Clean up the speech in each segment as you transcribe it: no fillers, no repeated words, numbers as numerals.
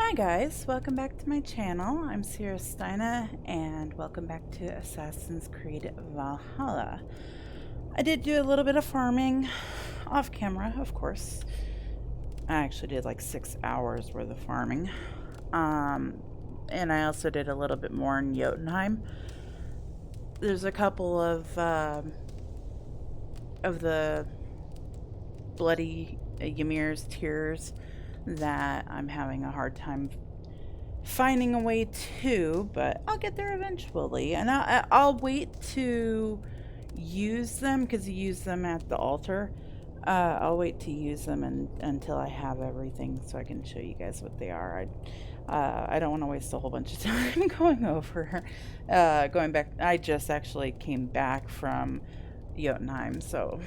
Hi guys, welcome back to my channel. I'm Ciarasteina and welcome back to Assassin's Creed Valhalla. I did do a little bit of farming off camera, of course. I actually did like 6 hours worth of farming. And I also did a little bit more in Jotunheim. There's a couple of the bloody Ymir's tears that I'm having a hard time finding a way to, but I'll get there eventually. And I'll wait to use them because you use them at the altar. I'll wait to use them until I have everything so I can show you guys what they are. I don't want to waste a whole bunch of time going back. I just actually came back from Jotunheim, so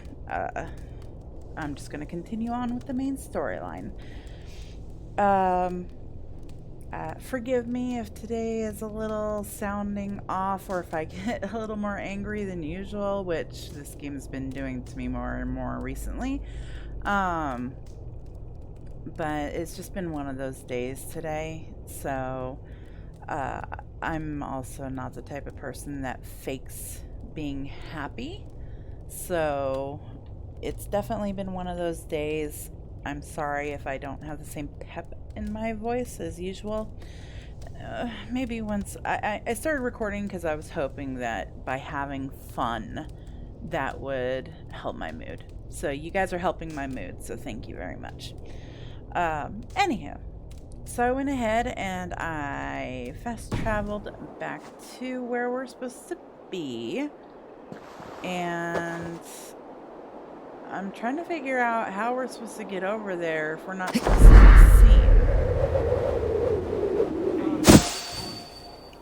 I'm just going to continue on with the main storyline. Forgive me if today is a little sounding off or if I get a little more angry than usual, which this game's been doing to me more and more recently. But it's just been one of those days today, so I'm also not the type of person that fakes being happy, so it's definitely been one of those days. I'm sorry if I don't have the same pep in my voice as usual. Maybe once I started recording because I was hoping that by having fun that would help my mood. So you guys are helping my mood, so thank you very much. Anyhow, so I went ahead and I fast traveled back to where we're supposed to be, and I'm trying to figure out how we're supposed to get over there if we're not supposed to be seen.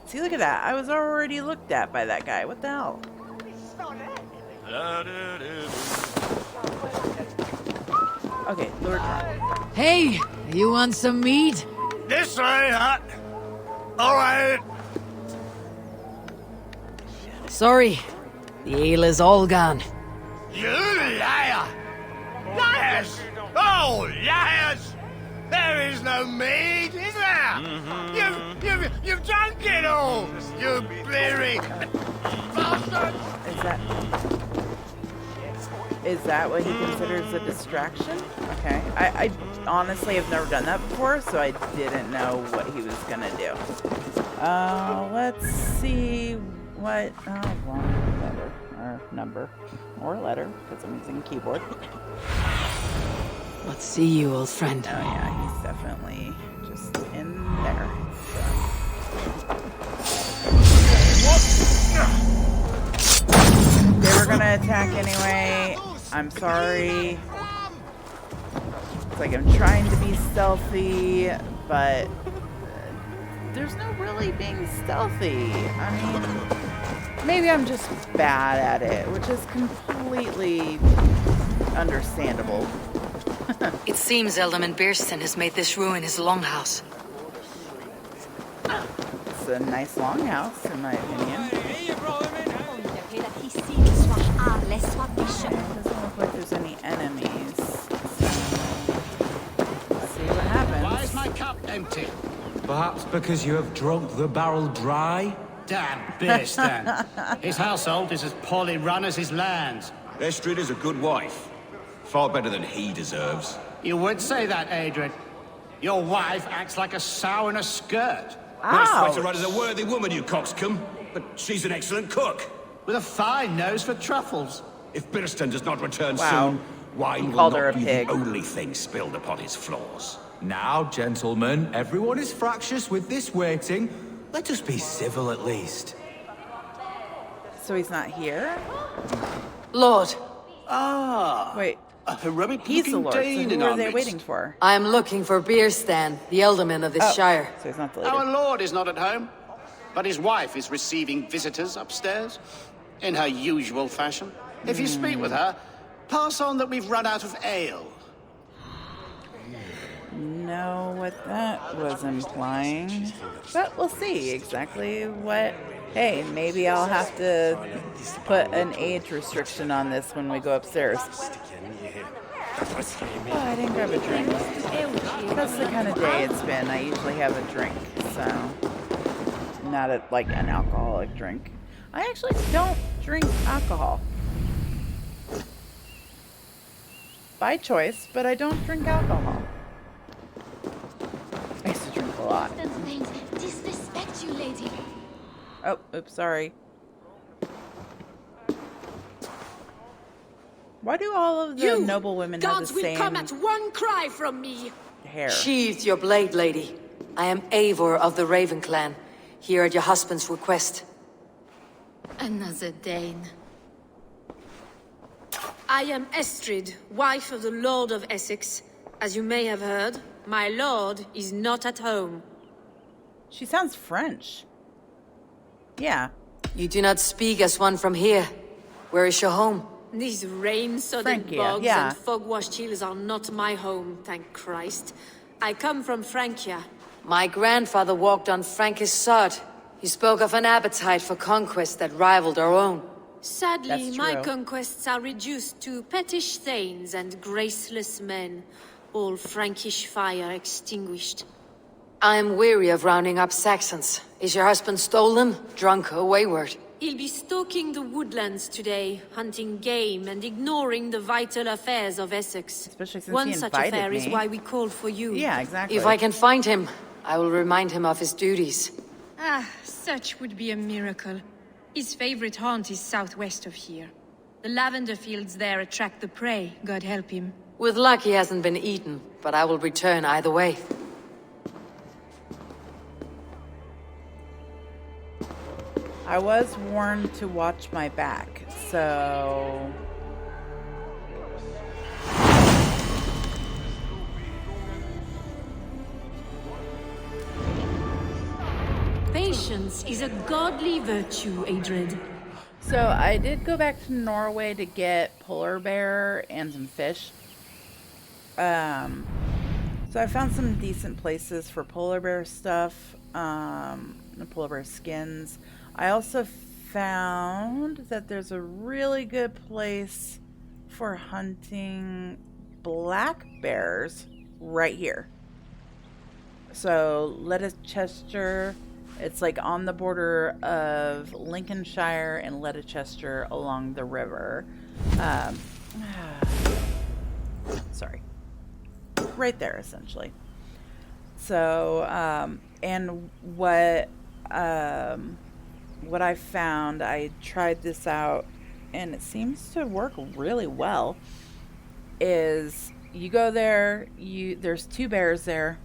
See, look at that. I was already looked at by that guy. What the hell? Okay, Lord. Hey, you want some meat? This way, hut. All right. Sorry, the ale is all gone. You liar! Liars! Oh, liars! There is no meat, is there? You've drunk it all, you bleary bastard! Is that what he considers a distraction? Okay, I honestly have never done that before, so I didn't know what he was gonna do. Let's see what. Oh, wrong letter or number or letter because I'm using a keyboard. Let's see you, old friend. Oh yeah, he's definitely just in there. They were gonna attack anyway. I'm sorry. It's like I'm trying to be stealthy, but there's no really being stealthy. I mean, maybe I'm just bad at it, which is completely understandable. It seems Ealdorman Biersten has made this ruin his longhouse. It's a nice longhouse, in my opinion. Doesn't look like there's any enemies. So, let's see what happens. Why is my cup empty? Perhaps because you have drunk the barrel dry? Damn Biersten. His household is as poorly run as his lands. Estrid is a good wife. Far better than he deserves. You would say that, Adrian. Your wife acts like a sow in a skirt. Nice way Ouch. to run as a worthy woman, you coxcomb. But she's an excellent cook. With a fine nose for truffles. If Biersten does not return Wow. soon, wine He will called her not a be pig. the only thing spilled upon his floors. Now, gentlemen, everyone is fractious with this waiting. Let us be civil at least. So he's not here? Lord, Ah. Wait, A heroic he's the Lord, so Dane who in are our they midst. waiting for? I am looking for Biersten, the Ealdorman of this Oh, shire. so he's not the Our leader. lord is not at home, but his wife is receiving visitors upstairs in her usual fashion. If you speak with her, pass on that we've run out of ale. Know what that was implying, but we'll see exactly what. Hey, maybe I'll have to put an age restriction on this when we go upstairs. Oh, I didn't grab a drink. That's the kind of day it's been. I usually have a drink, so not like an alcoholic drink. I actually don't drink alcohol. By choice, but I don't drink alcohol. I used to drink a lot. Disrespect you, lady. Oh, oops, sorry. Why do all of the noble women have the same will come at one cry from me. hair? Sheathe your blade, lady. I am Eivor of the Raven Clan, here at your husband's request. Another Dane. I am Estrid, wife of the Lord of Essex. As you may have heard, my lord is not at home. She sounds French. Yeah. You do not speak as one from here. Where is your home? These rain-sodden Francia, bogs yeah. and fog-washed hills are not my home, thank Christ. I come from Francia. My grandfather walked on Frankish sod. He spoke of an appetite for conquest that rivaled our own. Sadly, That's my true. conquests are reduced to pettish thanes and graceless men, all Frankish fire extinguished. I am weary of rounding up Saxons. Is your husband stolen, drunk, or wayward? He'll be stalking the woodlands today, hunting game and ignoring the vital affairs of Essex. Especially since One he such invited affair me. is why we called for you. Yeah, exactly. If I can find him, I will remind him of his duties. Ah, such would be a miracle. His favorite haunt is southwest of here. The lavender fields there attract the prey, God help him. With luck, he hasn't been eaten, but I will return either way. I was warned to watch my back, so... Patience is a godly virtue, Adred. So I did go back to Norway to get polar bear and some fish. So I found some decent places for polar bear stuff, the polar bear skins. I also found that there's a really good place for hunting black bears right here. So Leicester, it's like on the border of Lincolnshire and Leicester along the river. Sorry. Right there, essentially. So, and what I found, I tried this out, and it seems to work really well, is you go there, there's 2 bears there.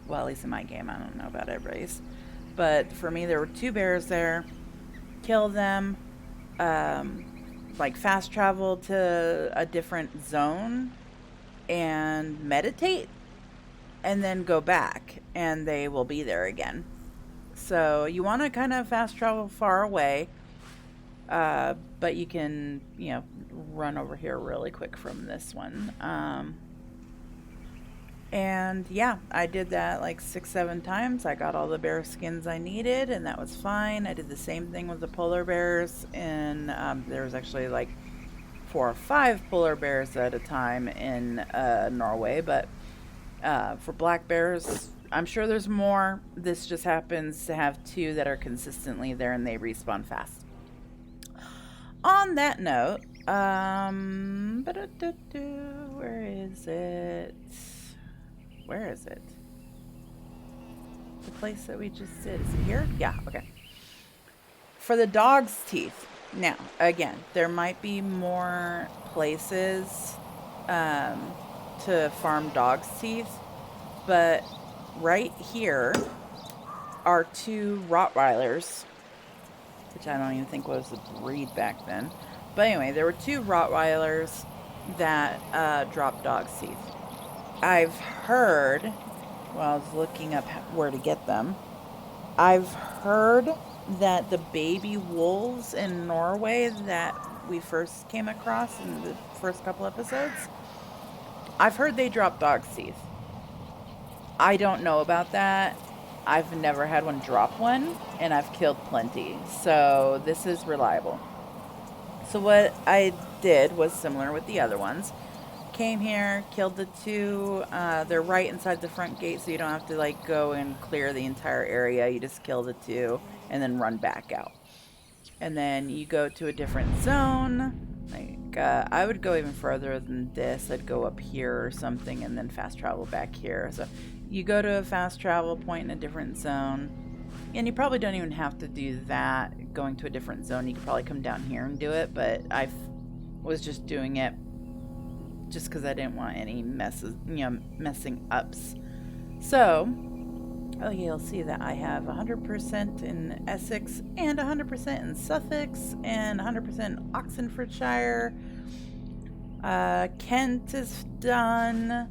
Well, at least in my game, I don't know about everybody's. But for me, there were 2 bears there. Kill them, like fast travel to a different zone and meditate, and then go back, and they will be there again. So you want to kind of fast travel far away, but you can, run over here really quick from this one. And yeah, I did that like 6-7 times. I got all the bear skins I needed, and that was fine. I did the same thing with the polar bears, and there was actually like 4 or 5 polar bears at a time in Norway. But for black bears, I'm sure there's more. This just happens to have 2 that are consistently there, and they respawn fast. On that note, where is it? Where is it? The place that we just did. Is it here? Yeah, okay. For the dog's teeth. Now, again, there might be more places to farm dog's teeth, but right here are 2 Rottweilers, which I don't even think was a breed back then. But anyway, there were 2 Rottweilers that dropped dog's teeth. I've heard, while I was looking up where to get them, I've heard that the baby wolves in Norway that we first came across in the first couple episodes, I've heard they drop dog's teeth. I don't know about that. I've never had one drop one, and I've killed plenty. So this is reliable. So what I did was similar with the other ones. came here, killed the two. They're right inside the front gate, so you don't have to like go and clear the entire area. You just kill the two and then run back out. And then you go to a different zone. Like I would go even further than this. I'd go up here or something and then fast travel back here. So you go to a fast travel point in a different zone. And you probably don't even have to do that, going to a different zone. You could probably come down here and do it, but I was just doing it just because I didn't want any messes, messing ups. So, you'll see that I have 100% in Essex and 100% in Suffolk and 100% in Oxfordshire. Kent is done.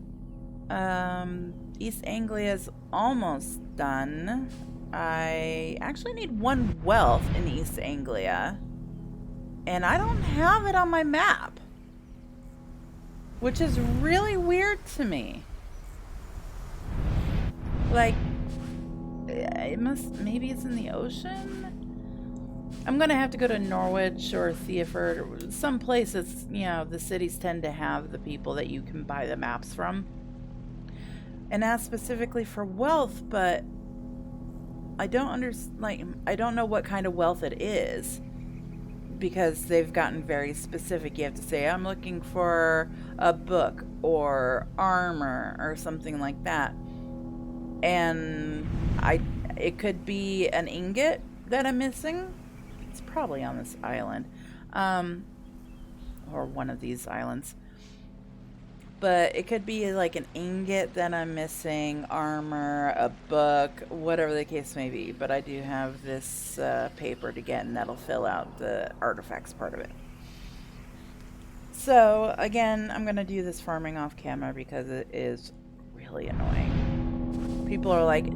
East Anglia is almost done. I actually need 1 wealth in East Anglia, and I don't have it on my map, which is really weird to me. Like, maybe it's in the ocean? I'm gonna have to go to Norwich or Theaford or some places, the cities tend to have the people that you can buy the maps from. And ask specifically for wealth, but I don't know what kind of wealth it is, because they've gotten very specific. You have to say, I'm looking for a book or armor or something like that. And it could be an ingot that I'm missing. It's probably on this island. Or one of these islands. But it could be like an ingot that I'm missing, armor, a book, whatever the case may be. But I do have this paper to get, and that'll fill out the artifacts part of it. So, again, I'm going to do this farming off camera because it is really annoying. People are like,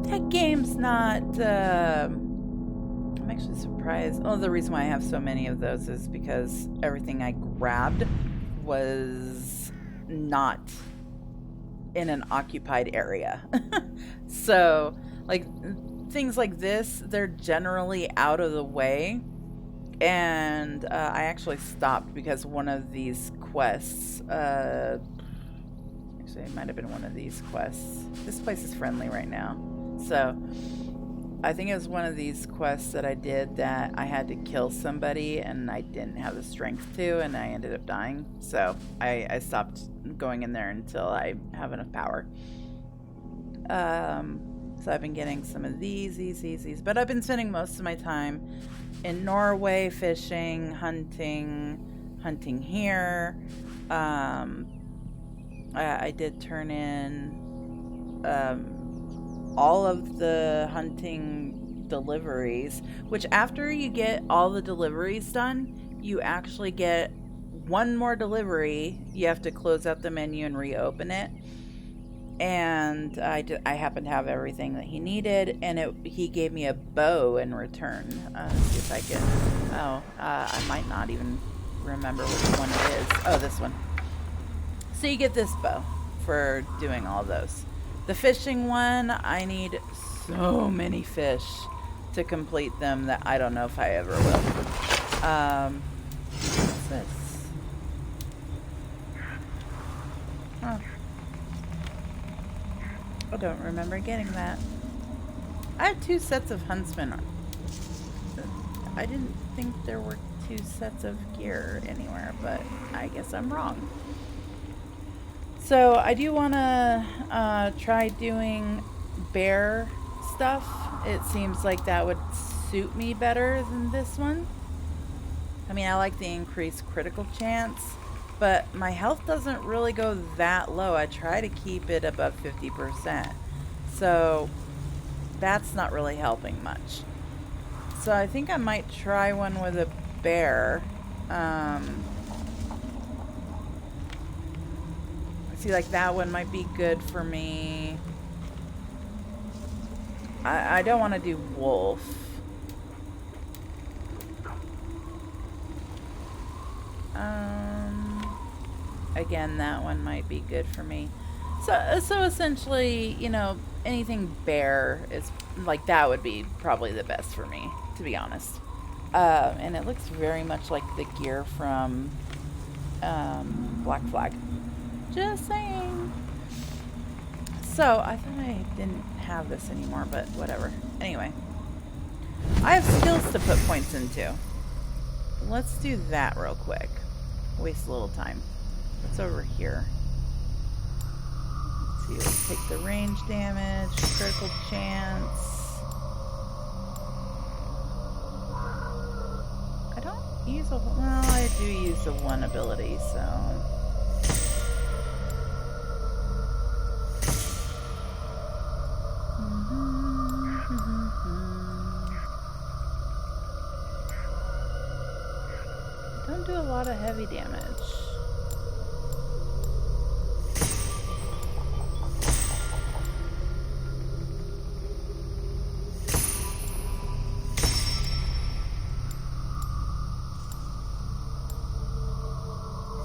that game's not... I'm actually surprised. Oh, the reason why I have so many of those is because everything I grabbed was not in an occupied area. So, like, things like this, they're generally out of the way. And I actually stopped because one of these quests, actually it might have been one of these quests. This place is friendly right now. So, I think it was one of these quests that I did that I had to kill somebody and I didn't have the strength to, and I ended up dying. So I stopped going in there until I have enough power. So I've been getting some of these, but I've been spending most of my time in Norway fishing, hunting here. I did turn in all of the hunting deliveries, which after you get all the deliveries done, you actually get one more delivery. You have to close out the menu and reopen it. And I happen to have everything that he needed, and he gave me a bow in return. See if I can... I might not even remember which one it is. Oh, this one. So you get this bow for doing all those. The fishing one, I need so many fish to complete them that I don't know if I ever will. What's this? Oh. I don't remember getting that. I have 2 sets of huntsmen. I didn't think there were 2 sets of gear anywhere, but I guess I'm wrong. So I do want to try doing bear stuff. It seems like that would suit me better than this one. I mean, I like the increased critical chance, but my health doesn't really go that low. I try to keep it above 50%. So that's not really helping much. So I think I might try one with a bear. See, like that one might be good for me. I don't want to do wolf. Again, that one might be good for me. So essentially, anything bear is like that would be probably the best for me, to be honest. And it looks very much like the gear from Black Flag. Just saying. So, I thought I didn't have this anymore, but whatever. Anyway. I have skills to put points into. Let's do that real quick. Waste a little time. What's over here? Let's see, let's take the range damage, critical chance. I don't use a, well, I do use the one ability, so. Don't do a lot of heavy damage.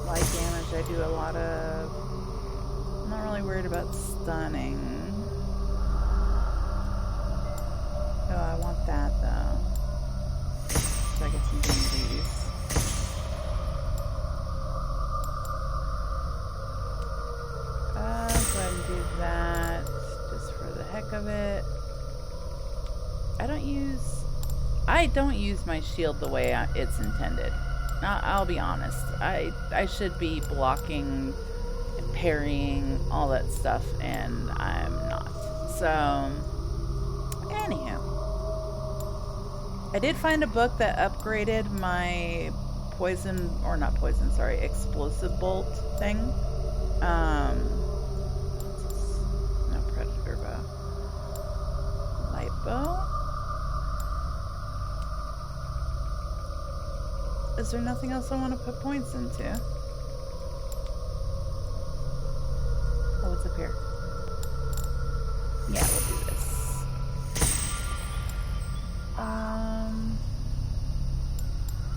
Light damage, I do a lot of. I'm not really worried about stunning. Oh, I want that though. So I get some these. Go ahead and do that just for the heck of it. I don't use my shield the way it's intended. I'll be honest. I should be blocking and parrying all that stuff, and I'm not. So, anywho. I did find a book that upgraded my poison, or not poison, sorry, explosive bolt thing. No, predator bow. Light bow? Is there nothing else I want to put points into? Oh, what's up here? Yeah, we'll do this.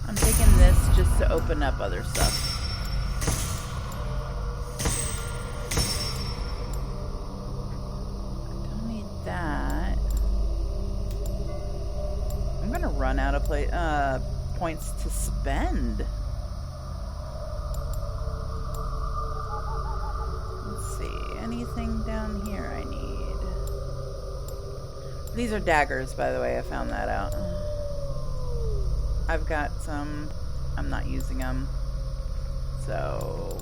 I'm taking this just to open up other stuff. I don't need that. I'm gonna run out of points to spend. Let's see, anything down here I need? These are daggers, by the way, I found that out. I've got some, I'm not using them. So,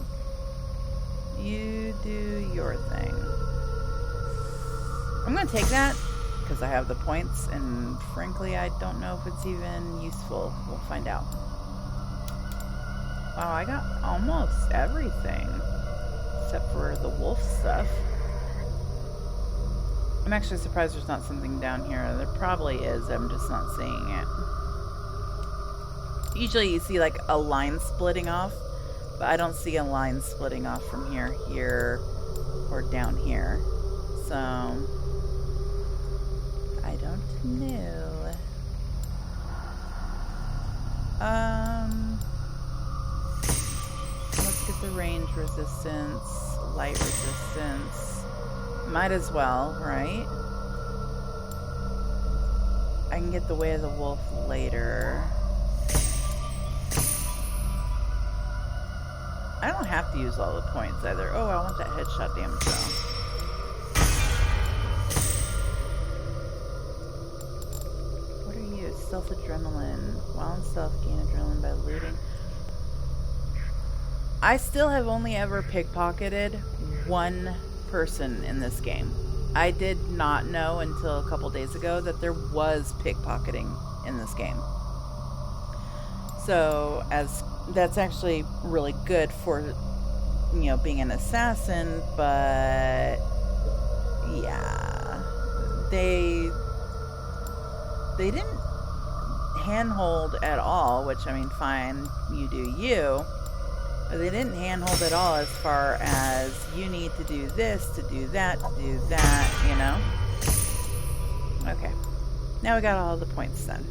you do your thing. I'm gonna take that because I have the points, and frankly, I don't know if it's even useful. We'll find out. Wow, I got almost everything except for the wolf stuff. I'm actually surprised there's not something down here. There probably is, I'm just not seeing it. Usually you see like a line splitting off, but I don't see a line splitting off from here, or down here. So, I don't know. Let's get the range resistance, light resistance. Might as well, right? I can get the Way of the Wolf later. I don't have to use all the points either. Oh, I want that headshot damage though. What are you? Stealth adrenaline. While in stealth, gain adrenaline by looting. I still have only ever pickpocketed one person in this game. I did not know until a couple days ago that there was pickpocketing in this game. So, that's actually really good for, you know, being an assassin, but yeah, they didn't handhold at all, which, I mean, fine, you do you, but they didn't handhold at all as far as you need to do this, to do that, you know? Okay, now we got all the points then.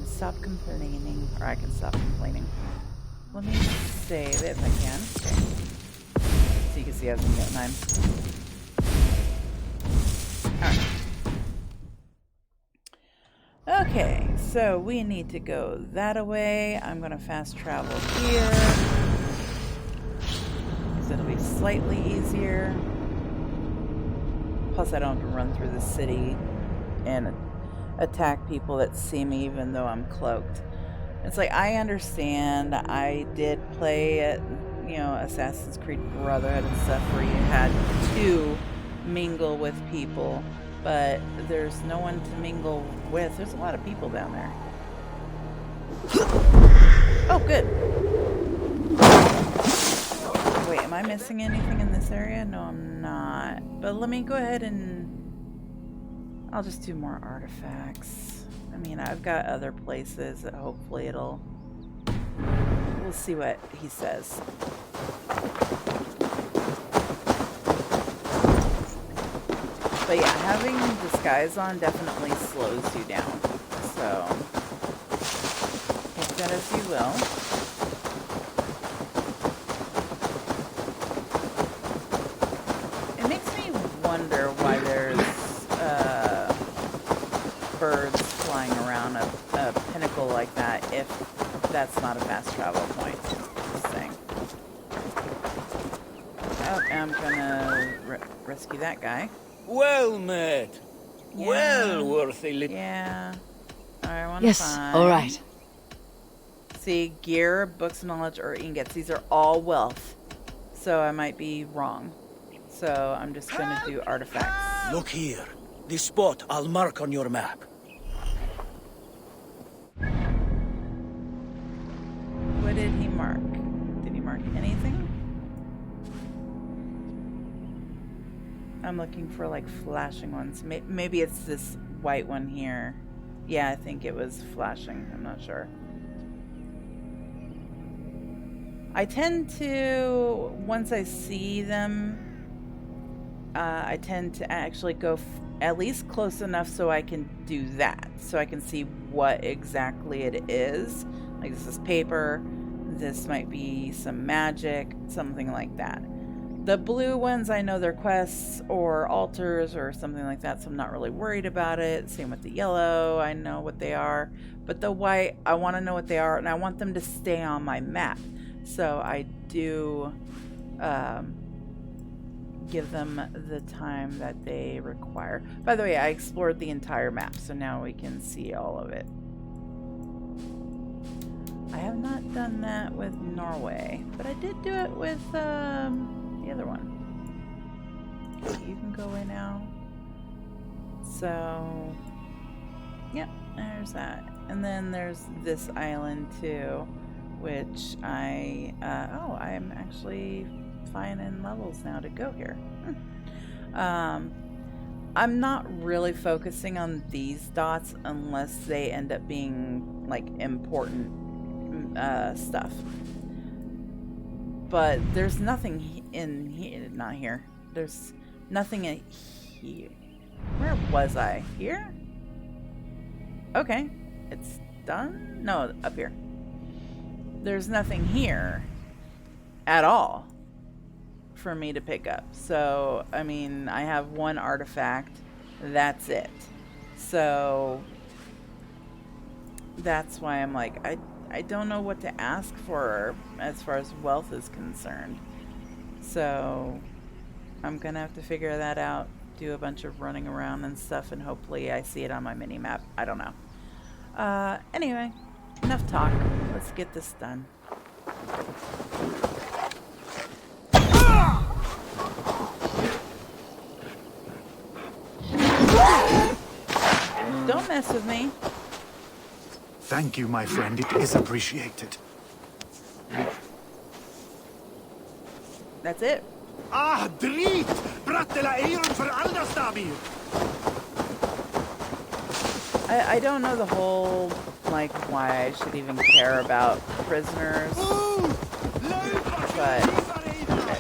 Stop complaining, or I can stop complaining. Let me save it if I can. So you can see I was got 9. Alright. Okay, so we need to go that away. I'm gonna fast travel here. Because it'll be slightly easier. Plus, I don't have to run through the city and attack people that see me even though I'm cloaked. It's like, I understand. I did play at, you know, Assassin's Creed Brotherhood and stuff where you had to mingle with people, but there's no one to mingle with. There's a lot of people down there. Oh, good. Wait, am I missing anything in this area? No, I'm not. But let me go ahead and... I'll just do more artifacts. I mean, I've got other places that hopefully it'll... We'll see what he says. But yeah, having disguise on definitely slows you down. So, take that as you will. It makes me wonder why there's birds flying around a pinnacle like that if that's not a fast travel point. Just saying. Oh, I'm gonna rescue that guy. Well met. Yeah. Well worth a little. Yeah. I want to Yes, find... all right. See, gear, books of knowledge, or ingots. These are all wealth. So I might be wrong. So I'm just going to do artifacts. Look here. This spot I'll mark on your map. What did he mark? Did he mark anything? I'm looking for like flashing ones. Maybe it's this white one here. Yeah, I think it was flashing. I'm not sure. I tend to, once I see them, I tend to actually go at least close enough so I can do that. So I can see what exactly it is. Like, this is paper. This might be some magic, something like that. The blue ones, I know they're quests or altars or something like that, so I'm not really worried about it. Same with the yellow, I know what they are. But the white, I want to know what they are, and I want them to stay on my map. So I do give them the time that they require. By the way, I explored the entire map, so now we can see all of it. I have not done that with Norway, but I did do it with the other one. You can go away now. So, yep, there's that. And then there's this island too, which I am actually fine in levels now to go here. I'm not really focusing on these dots unless they end up being like important stuff. But there's nothing in here, not here. There's nothing in here. Where was I? Here? Okay. It's done? No, up here. There's nothing here at all for me to pick up. So, I mean, I have one artifact. That's it. So, that's why I'm like, I don't know what to ask for as far as wealth is concerned. So I'm gonna have to figure that out, do a bunch of running around and stuff, and hopefully I see it on my mini map. I don't know. Anyway, enough talk. Let's get this done. Don't mess with me. Thank you, my friend. It is appreciated. That's it. Ah, drit! Brattela eiron för alla stabir! I don't know the whole, like, why I should even care about prisoners. But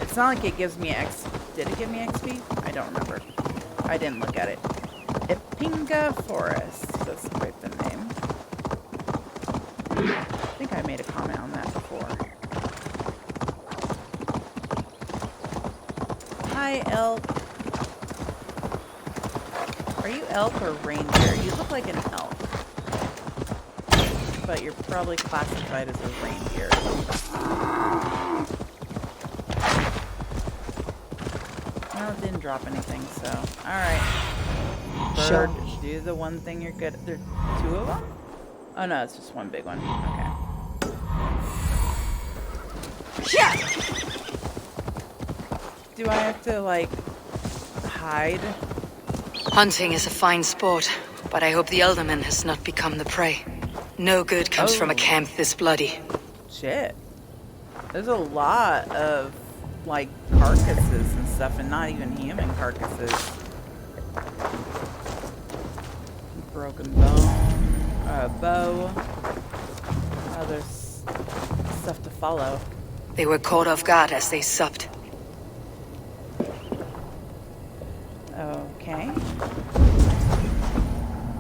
it's not like it gives me X. Did it give me XP? I don't remember. I didn't look at it. Ipinga Forest. That's quite the name. I think I made a comment on that before. Hi, elk. Are you elk or reindeer? You look like an elk. But you're probably classified as a reindeer. Well, it didn't drop anything, so... Alright. Bird, do the one thing you're good at. There are 2 of them? Oh no, it's just one big one. Okay. Do I have to, like, hide? Hunting is a fine sport, but I hope the Elderman has not become the prey. No good comes from a camp this bloody. Shit. There's a lot of, like, carcasses and stuff, and not even human carcasses. Broken bone. Bow. Oh, there's stuff to follow. They were caught off guard as they supped. Okay.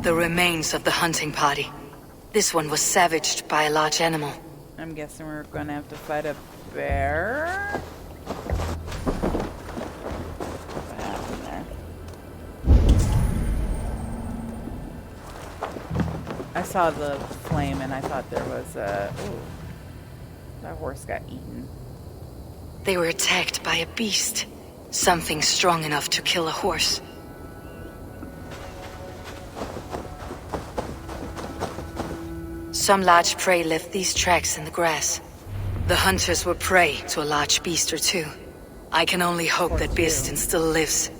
The remains of the hunting party. This one was savaged by a large animal. I'm guessing we're gonna have to fight a bear? What happened there? I saw the flame and I thought there was a... Ooh. That horse got eaten. They were attacked by a beast. Something strong enough to kill a horse. Some large prey left these tracks in the grass. The hunters were prey to a large beast or 2. I can only hope that Beastin still lives.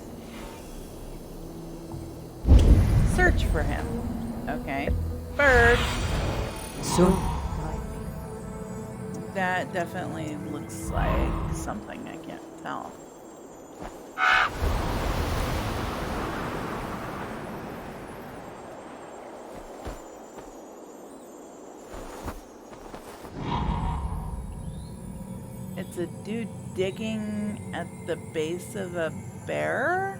Search for him. Okay. Bird. So? That definitely looks like something. I can't tell. It's a dude digging at the base of a bear?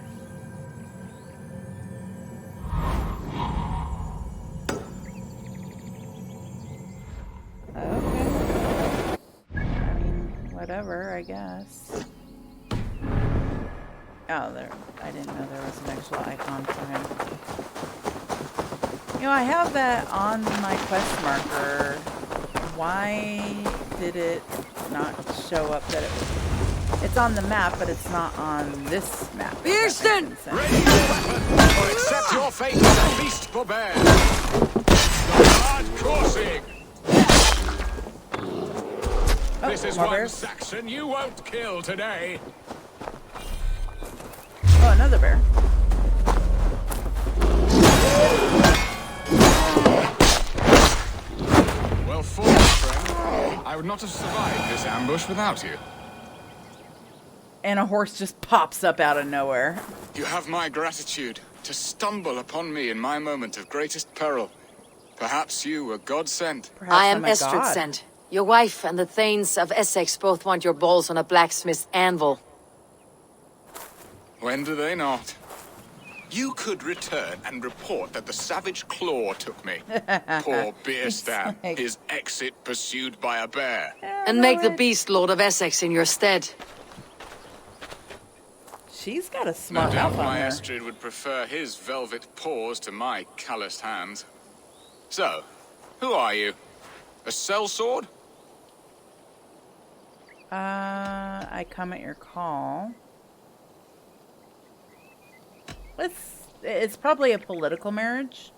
Okay. I mean, whatever, I guess. Oh, there. I didn't know there was an actual icon for him. You know, I have that on my quest marker. Why did it not show up that it's on the map, but it's not on this map? Beastin! Ready your weapon, or accept your fate as a feast for bears. Hard coursing. Oh, This is more one bears. Saxon you won't kill today. Oh, another bear. Well fought, friend. I would not have survived this ambush without you. And a horse just pops up out of nowhere. You have my gratitude to stumble upon me in my moment of greatest peril. Perhaps you were God sent. Perhaps I am I'm a Estrid god. sent. Your wife and the Thanes of Essex both want your balls on a blacksmith's anvil. When do they not? You could return and report that the savage claw took me. Poor Beerstan, like- his exit pursued by a bear. And make the beast Lord of Essex in your stead. She's got a No smart doubt mouth on my her. Estrid would prefer his velvet paws to my calloused hands. So, who are you? A sellsword? I come at your call. It's probably a political marriage.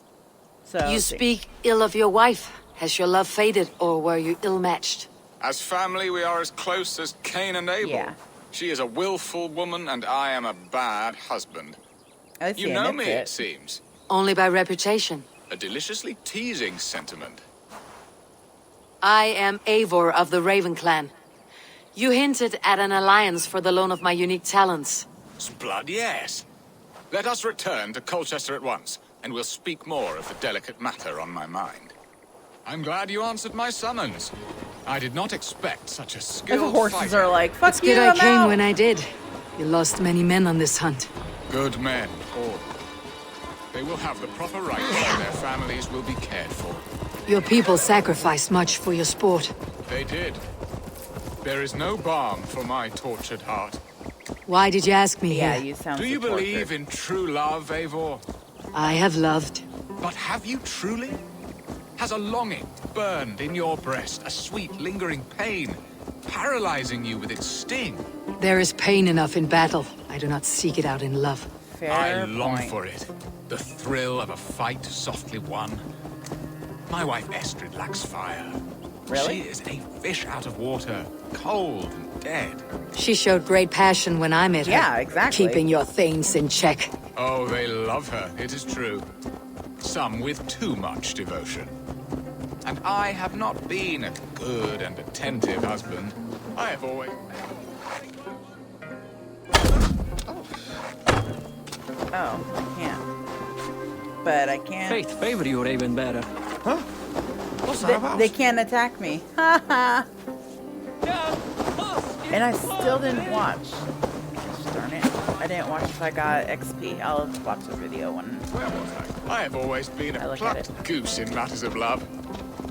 So You speak ill of your wife. Has your love faded, or were you ill-matched? As family, we are as close as Cain and Abel. Yeah. She is a willful woman, and I am a bad husband. I see You an know me, it exit. seems. Only by reputation. A deliciously teasing sentiment. I am Eivor of the Raven Clan. You hinted at an alliance for the loan of my unique talents. Blood, yes. Let us return to Colchester at once, and we'll speak more of the delicate matter on my mind. I'm glad you answered my summons. I did not expect such a The skilled horses fighter. are like, fuck It's you, good I I'm came out. when I did. You lost many men on this hunt. Good men, all. They will have the proper rights, and their families will be cared for. Your people sacrificed much for your sport. They did. There is no balm for my tortured heart. Why did you ask me Yeah, here? you sound Do you so tortured. believe in true love, Eivor? I have loved. But have you truly? Has a longing burned in your breast, a sweet, lingering pain, paralyzing you with its sting? There is pain enough in battle. I do not seek it out in love. Fair I long point. for it. The thrill of a fight softly won. My wife Estrid lacks fire. Really? She is a fish out of water, cold and dead. She showed great passion when I met her. Yeah, exactly. Keeping your things in check. Oh, they love her, it is true. Some with too much devotion. And I have not been a good and attentive husband. I have always... Oh, I can't. But I can. Faith favor you, Raven Bearer. Huh? What's that about? They can't attack me. Ha ha. And I still didn't watch. Gosh darn it. I didn't watch if I got XP. I'll watch the video when... Where was I? I have always been I a look at plucked goose in matters of love.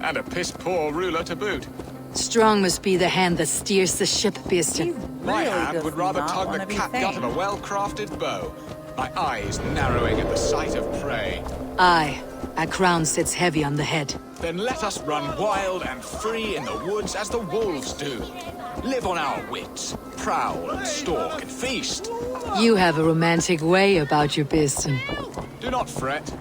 And a piss-poor ruler to boot. Strong must be the hand that steers the ship, He Beeston. My really hand does would rather not tug wanna the be catgut of a sane. well-crafted bow. My eyes narrowing at the sight of prey. Aye, a crown sits heavy on the head. Then let us run wild and free in the woods as the wolves do. Live on our wits, prowl and stalk and feast. You have a romantic way about you, Beeston. Do not fret.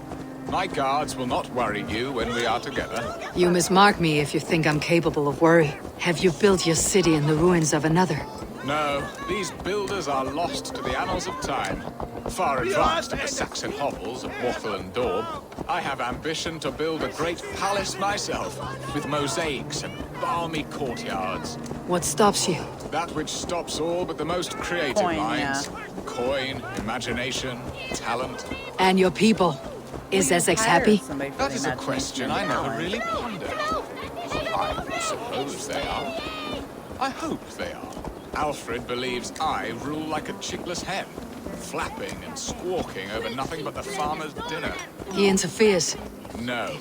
My guards will not worry you when we are together. You mismark me if you think I'm capable of worry. Have you built your city in the ruins of another? No, these builders are lost to the annals of time. Far advanced in the Saxon hovels of Wattle and Daub. I have ambition to build a great palace myself, with mosaics and balmy courtyards. What stops you? That which stops all but the most creative Coin, minds. Coin, imagination, talent. And your people? Is Essex Hired happy? somebody for That the is a imagination question and I never talent. really pondered. I suppose they are. I hope they are. Alfred believes I rule like a chickless hen, flapping and squawking over nothing but the farmer's dinner. He interferes. No,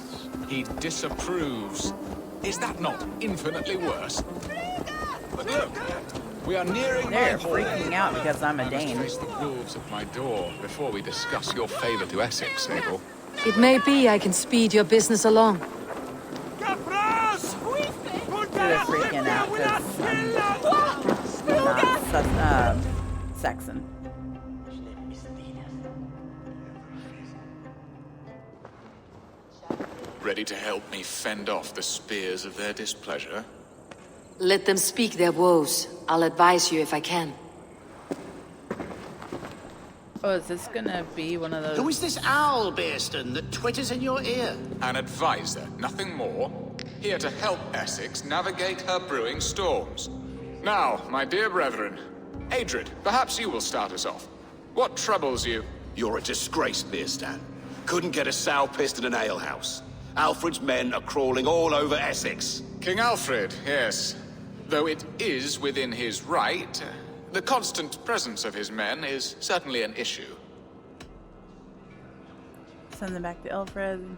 he disapproves. Is that not infinitely worse? But look, we are nearing They're my hall. freaking out because I'm a I must Dane. face the wolves at my door before we discuss your favor to Essex, Abel. It may be I can speed your business along. They're freaking out because I'm not Saxon. Ready to help me fend off the spears of their displeasure? Let them speak their woes. I'll advise you if I can. Oh, is this gonna be one of those? Who is this owl, Bearston, that twitters in your ear? An advisor, nothing more. Here to help Essex navigate her brewing storms. Now, my dear brethren, Adrid, perhaps you will start us off. What troubles you? You're a disgrace, Beerstan. Couldn't get a sow pissed in an alehouse. Alfred's men are crawling all over Essex. King Alfred, yes. Though it is within his right, the constant presence of his men is certainly an issue. Send them back to Alfred.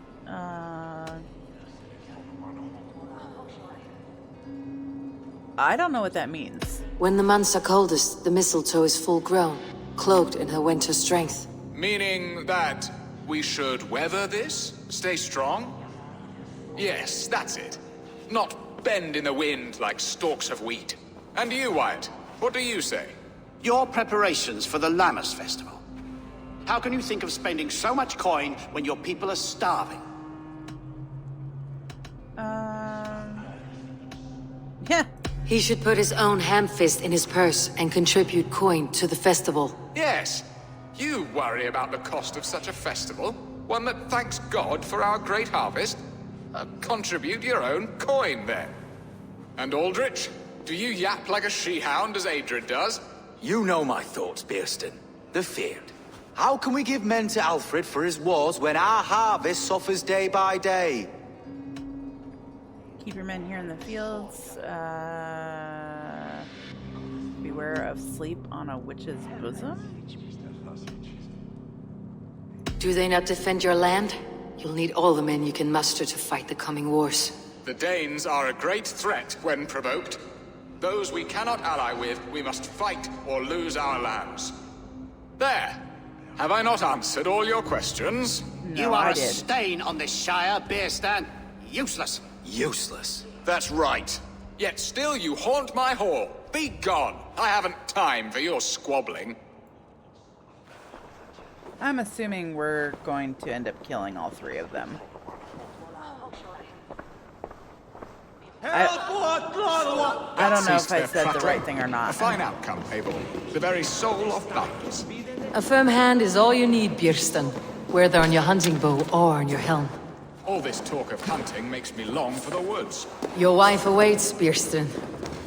I don't know what that means. When the months are coldest, the mistletoe is full grown, cloaked in her winter strength. Meaning that we should weather this? Stay strong? Yes, that's it. Not bend in the wind like stalks of wheat. And you, Wyatt, what do you say? Your preparations for the Lammas festival. How can you think of spending so much coin when your people are starving? Yeah. He should put his own ham-fist in his purse and contribute coin to the festival. Yes. You worry about the cost of such a festival? One that thanks God for our great harvest? Contribute your own coin, then. And Aldrich, do you yap like a she-hound as Adrid does? You know my thoughts, Beerston. They're feared. How can we give men to Alfred for his wars when our harvest suffers day by day? Keep your men here in the fields. Beware of sleep on a witch's bosom. Do they not defend your land? You'll need all the men you can muster to fight the coming wars. The Danes are a great threat when provoked. Those we cannot ally with, we must fight or lose our lands. There! Have I not answered all your questions? No, You are I a did. stain on this Shire, Bearstan. Useless. Useless. That's right. Yet still you haunt my hall. Be gone! I haven't time for your squabbling. I'm assuming we're going to end up killing all three of them. I don't know if I said the right thing or A not. fine outcome, Abel. The very soul of darkness. A firm hand is all you need, Björsten. Whether on your hunting bow or on your helm. All this talk of hunting makes me long for the woods. Your wife awaits, Björsten.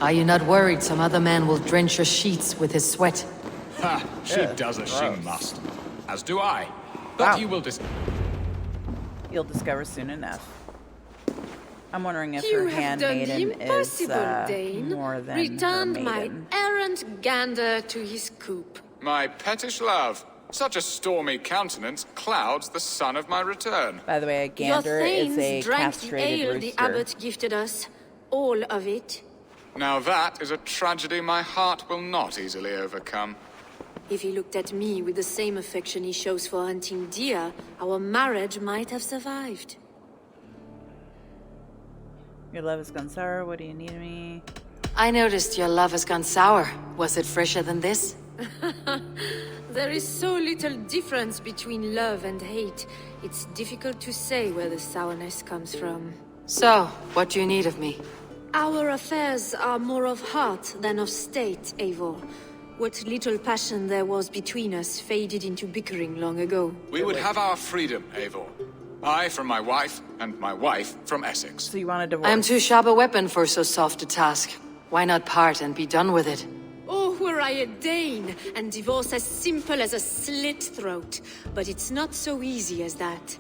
Are you not worried some other man will drench your sheets with his sweat? Ha! She does as she must. As do I. But you will You'll discover soon enough. I'm wondering if You her have done the handmaiden is impossible, Dane. more than Returned her my maiden. errant gander to his coop. My pettish love. Such a stormy countenance clouds the sun of my return. By the way, a Your gander is thanes a drank the castrated ale rooster. the abbot gifted us. All of it. Now that is a tragedy my heart will not easily overcome. If he looked at me with the same affection he shows for hunting deer, our marriage might have survived. Your love has gone sour. What do you need of me? I noticed your love has gone sour. Was it fresher than this? There is so little difference between love and hate. It's difficult to say where the sourness comes from. So, what do you need of me? Our affairs are more of heart than of state, Eivor. What little passion there was between us faded into bickering long ago. We would have our freedom, Eivor. I from my wife, and my wife from Essex. So you want a divorce? I am too sharp a weapon for so soft a task. Why not part and be done with it? Oh, were I a Dane, and divorce as simple as a slit throat. But it's not so easy as that.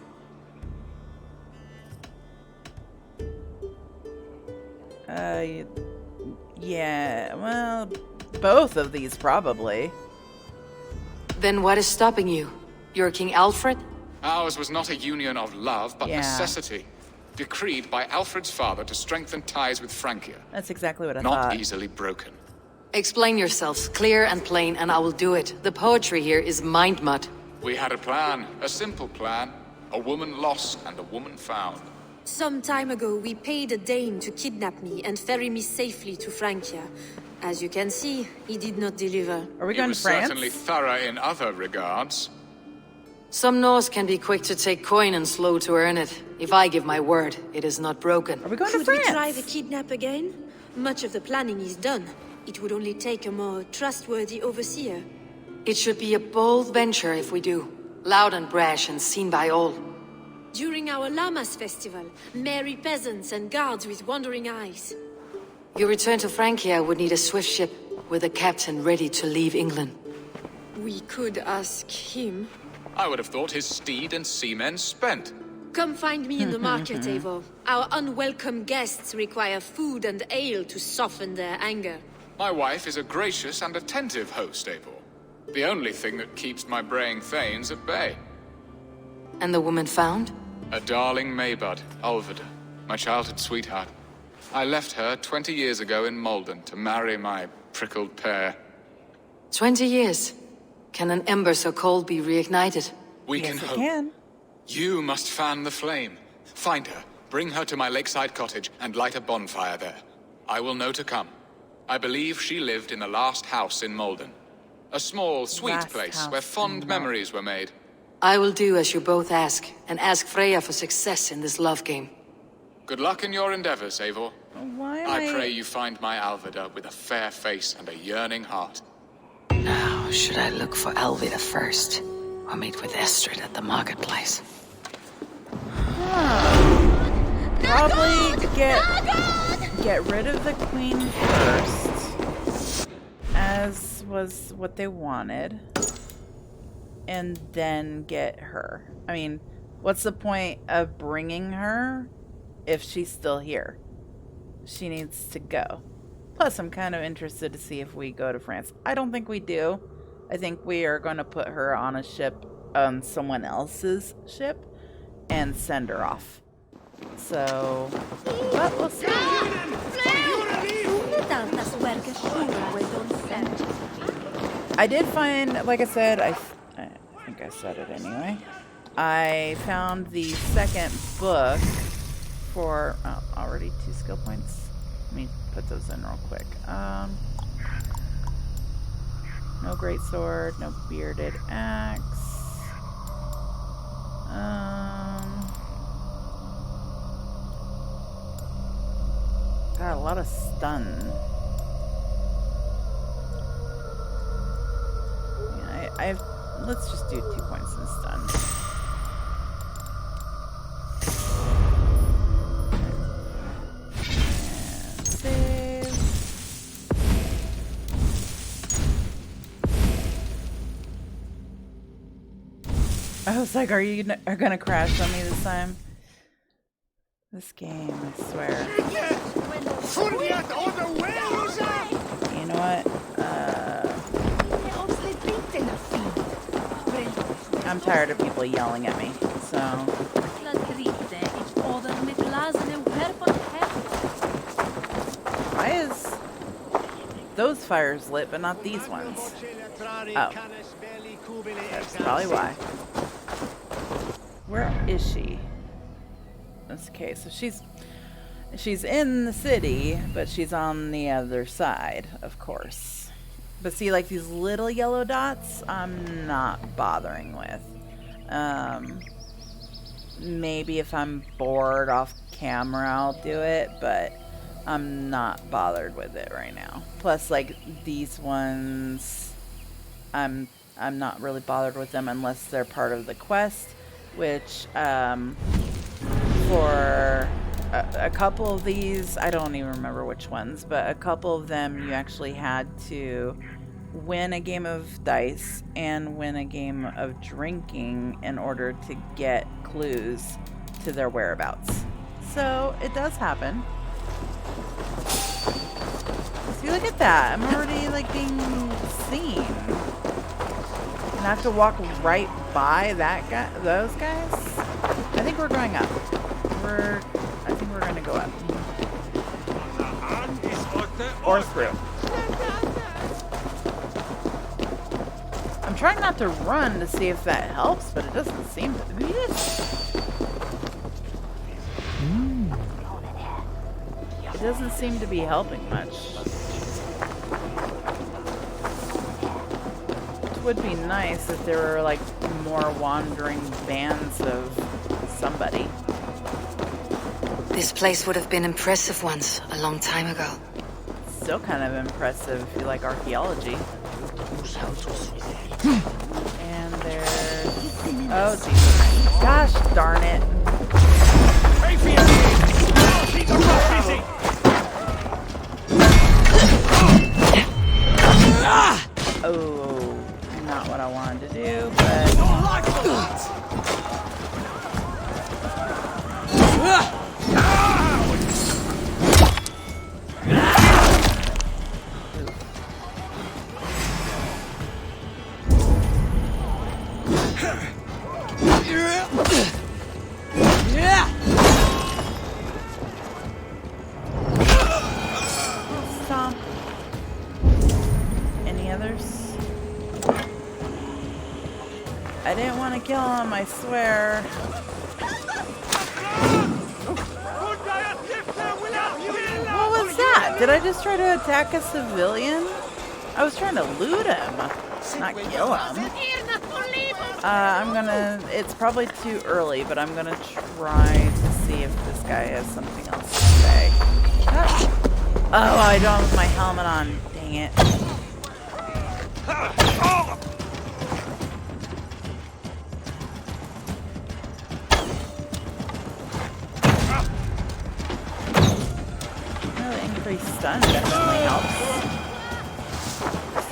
Yeah, well, both of these probably. Then what is stopping you? You're King Alfred? Ours was not a union of love, but Yeah. necessity. Decreed by Alfred's father to strengthen ties with Francia. That's exactly what I Not thought. easily broken. Explain yourselves clear and plain, and I will do it. The poetry here is mind mud. We had a plan, a simple plan. A woman lost and a woman found. Some time ago, we paid a Dane to kidnap me and ferry me safely to Francia. As you can see, he did not deliver. Are we He going was to France? certainly thorough in other regards. Some Norse can be quick to take coin and slow to earn it. If I give my word, it is not broken. Are we going to Could we France? try the kidnap again? Much of the planning is done. It would only take a more trustworthy overseer. It should be a bold venture if we do. Loud and brash and seen by all. During our Llamas festival, merry peasants and guards with wandering eyes. Your return to Francia would need a swift ship with a captain ready to leave England. We could ask him. I would have thought his steed and seamen spent. Come find me in the market, Eivor. Our unwelcome guests require food and ale to soften their anger. My wife is a gracious and attentive host, Eivor. The only thing that keeps my braying thanes at bay. And the woman found? A darling Maybud, Ulvida, my childhood sweetheart. I left her 20 years ago in Malden to marry my prickled pear. 20 years. Can an ember so cold be reignited? We Yes, can it hope. can. You must fan the flame. Find her, bring her to my lakeside cottage, and light a bonfire there. I will know to come. I believe she lived in the last house in Malden. A small, sweet Last place house where in fond Malden. memories were made. I will do as you both ask, and ask Freya for success in this love game. Good luck in your endeavors, Eivor. Why am I pray you find my Alvida with a fair face and a yearning heart. Now, should I look for Alvida first? Or meet with Estrid at the marketplace? Probably get rid of the queen first, as was what they wanted, and then get her. I mean, what's the point of bringing her if she's still here? She needs to go. Plus, I'm kind of interested to see if we go to France. I don't think we do. I think we are going to put her on a ship, on someone else's ship, and send her off. So, but we'll see. I did find, like I said, I think I said it anyway. I found the second book for, already 2 skill points. Let me put those in real quick. No great sword, no bearded axe. a lot of stun. Yeah, let's just do 2 points in stun. And save. I was like, are you gonna crash on me this time? This game, I swear. You know what? I'm tired of people yelling at me, so... Why is those fires lit, but not these ones? Oh. That's probably why. Where is she? Okay, so she's in the city, but she's on the other side, of course. But see, like these little yellow dots, I'm not bothering with. Maybe if I'm bored off camera, I'll do it, but I'm not bothered with it right now. Plus, like these ones, I'm not really bothered with them unless they're part of the quest, which for a couple of these, I don't even remember which ones, but a couple of them you actually had to win a game of dice and win a game of drinking in order to get clues to their whereabouts. So it does happen. See, look at that. I'm already like being seen. And I have to walk right by that guy, those guys. I think we're going up. I think we're gonna go up. Or through. I'm trying not to run to see if that helps, but it doesn't seem to be it. It doesn't seem to be helping much. It would be nice if there were like more wandering bands of somebody. This place would have been impressive once, a long time ago. Still kind of impressive if you like archaeology. And there's... Oh, Jesus. Gosh darn it. Oh, not what I wanted to do, but... Stomp. Any others? I didn't want to kill him, I swear. What was that? Did I just try to attack a civilian? I was trying to loot him, not kill him. It's probably too early, but I'm gonna try to see if this guy has something else to say. Oh, I don't have my helmet on. Dang it. Really increased stun definitely helps.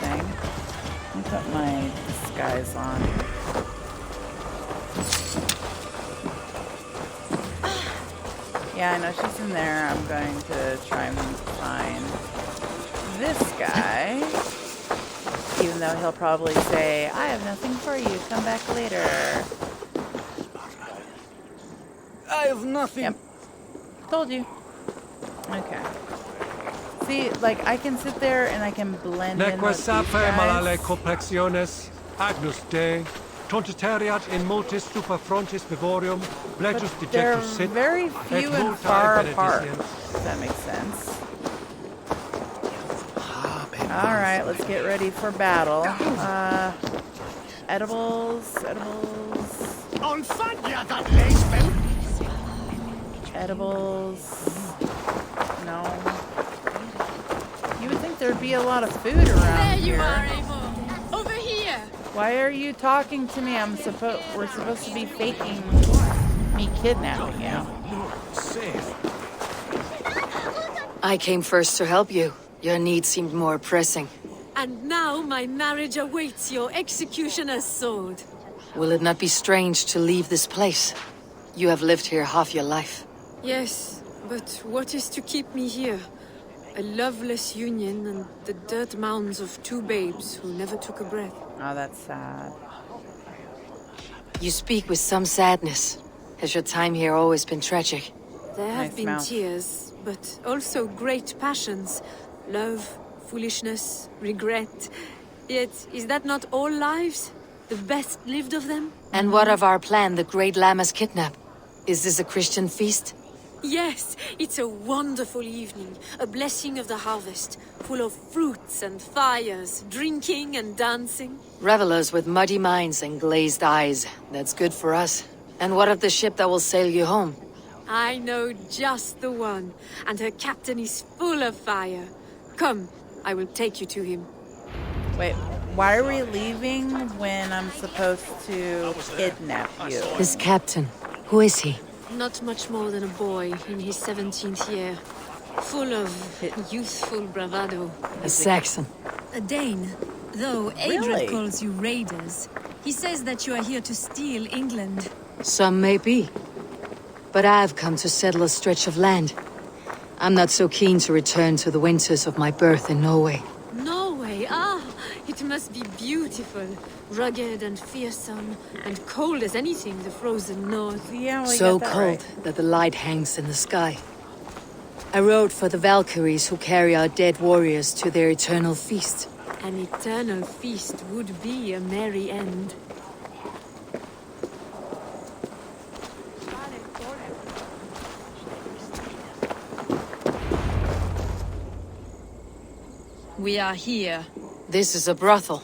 Let me put my disguise on. Yeah, I know she's in there. I'm going to try and find this guy. Even though he'll probably say, I have nothing for you. Come back later. I have nothing. Yep. Told you. Okay. See, like, I can sit there and I can blend in with these guys. complexiones, agnus Dei, tontitariat in multis super frontis vivorium, pledus But they're dejectus sit, very few and far apart. Does that make sense? Alright, let's get ready for battle. Edibles. Edibles. No. think there'd be a lot of food around There you here. are, Eivor. Over here. Why are you talking to me? We're supposed to be faking me kidnapping you. I came first to help you. Your need seemed more pressing. And now my marriage awaits your executioner's sword. Will it not be strange to leave this place? You have lived here half your life. Yes, but what is to keep me here? A loveless union and the dirt mounds of two babes who never took a breath. Oh, that's sad. You speak with some sadness. Has your time here always been tragic? There have Nice been mouth. tears, but also great passions. Love, foolishness, regret. Yet, is that not all lives? The best lived of them? And what of our plan, the Great Lammas kidnap? Is this a Christian feast? Yes, it's a wonderful evening. A blessing of the harvest, full of fruits and fires, drinking and dancing. Revelers with muddy minds and glazed eyes. That's good for us. And what of the ship that will sail you home? I know just the one, and her captain is full of fire. Come, I will take you to him. Wait, why are we leaving when I'm supposed to kidnap you? This captain, who is he? Not much more than a boy in his 17th year. Full of youthful bravado. A Saxon. A Dane. Though Adred Really? calls you raiders, he says that you are here to steal England. Some may be. But I've come to settle a stretch of land. I'm not so keen to return to the winters of my birth in Norway. Norway, it must be beautiful. Rugged and fearsome, and cold as anything the frozen north. Yeah, we So got that cold right. that the light hangs in the sky. I rode for the Valkyries who carry our dead warriors to their eternal feast. An eternal feast would be a merry end. We are here. This is a brothel.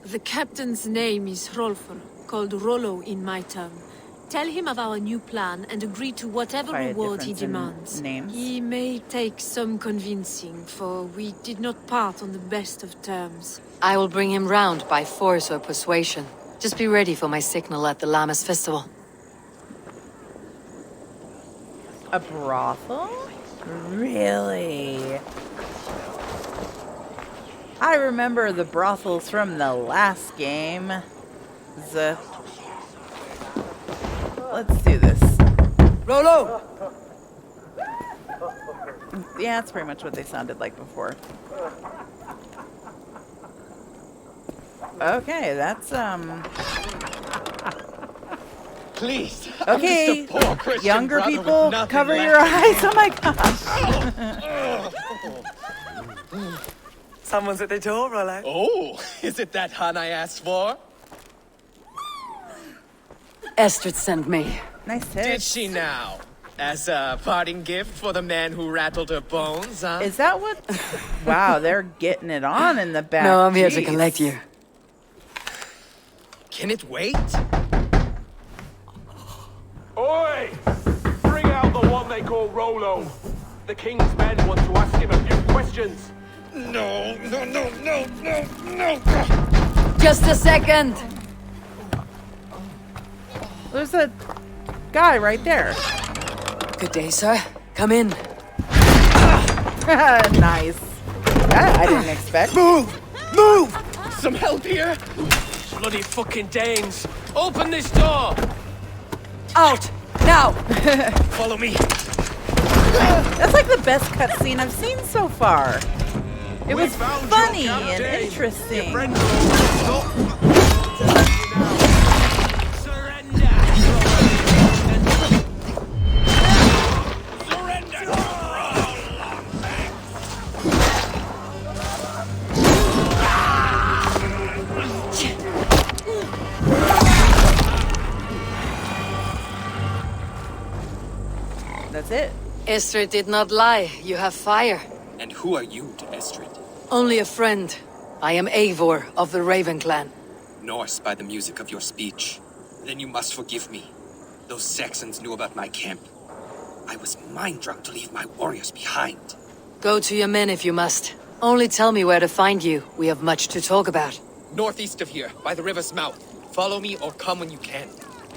The captain's name is Hrolfr, called Rollo in my tongue. Tell him of our new plan and agree to whatever Quite a reward he difference in demands. names. He may take some convincing, for we did not part on the best of terms. I will bring him round by force or persuasion. Just be ready for my signal at the Lammas festival. A brothel? Really? I remember the brothels from the last game. Let's do this. Rollo! Yeah, that's pretty much what they sounded like before. Okay, that's Please. okay, I'm just a poor Christian younger brother with people, nothing cover left your to eyes. do. Oh my gosh. Someone's at the door, Rollo. Oh, is it that hun I asked for? Estrid sent me. Nice Did hit. she now? As a parting gift for the man who rattled her bones, huh? Is that what? Wow, they're getting it on in the back. No, I'm here to Jeez. collect you. Can it wait? Oi! Bring out the one they call Rollo. The king's men want to ask him a few questions. No. No. Just a second! There's a guy right there. Good day, sir. Come in. Nice. That I didn't expect. Move! Some help here? Bloody fucking Danes! Open this door! Out! Now! Follow me. That's like the best cutscene I've seen so far. It was funny and interesting. That's it. Estrid did not lie. You have fire. And who are you to Estrid? Only a friend. I am Eivor of the Raven clan. Norse by the music of your speech. Then you must forgive me. Those Saxons knew about my camp. I was mind-drunk to leave my warriors behind. Go to your men if you must. Only tell me where to find you. We have much to talk about. Northeast of here, by the river's mouth. Follow me or come when you can.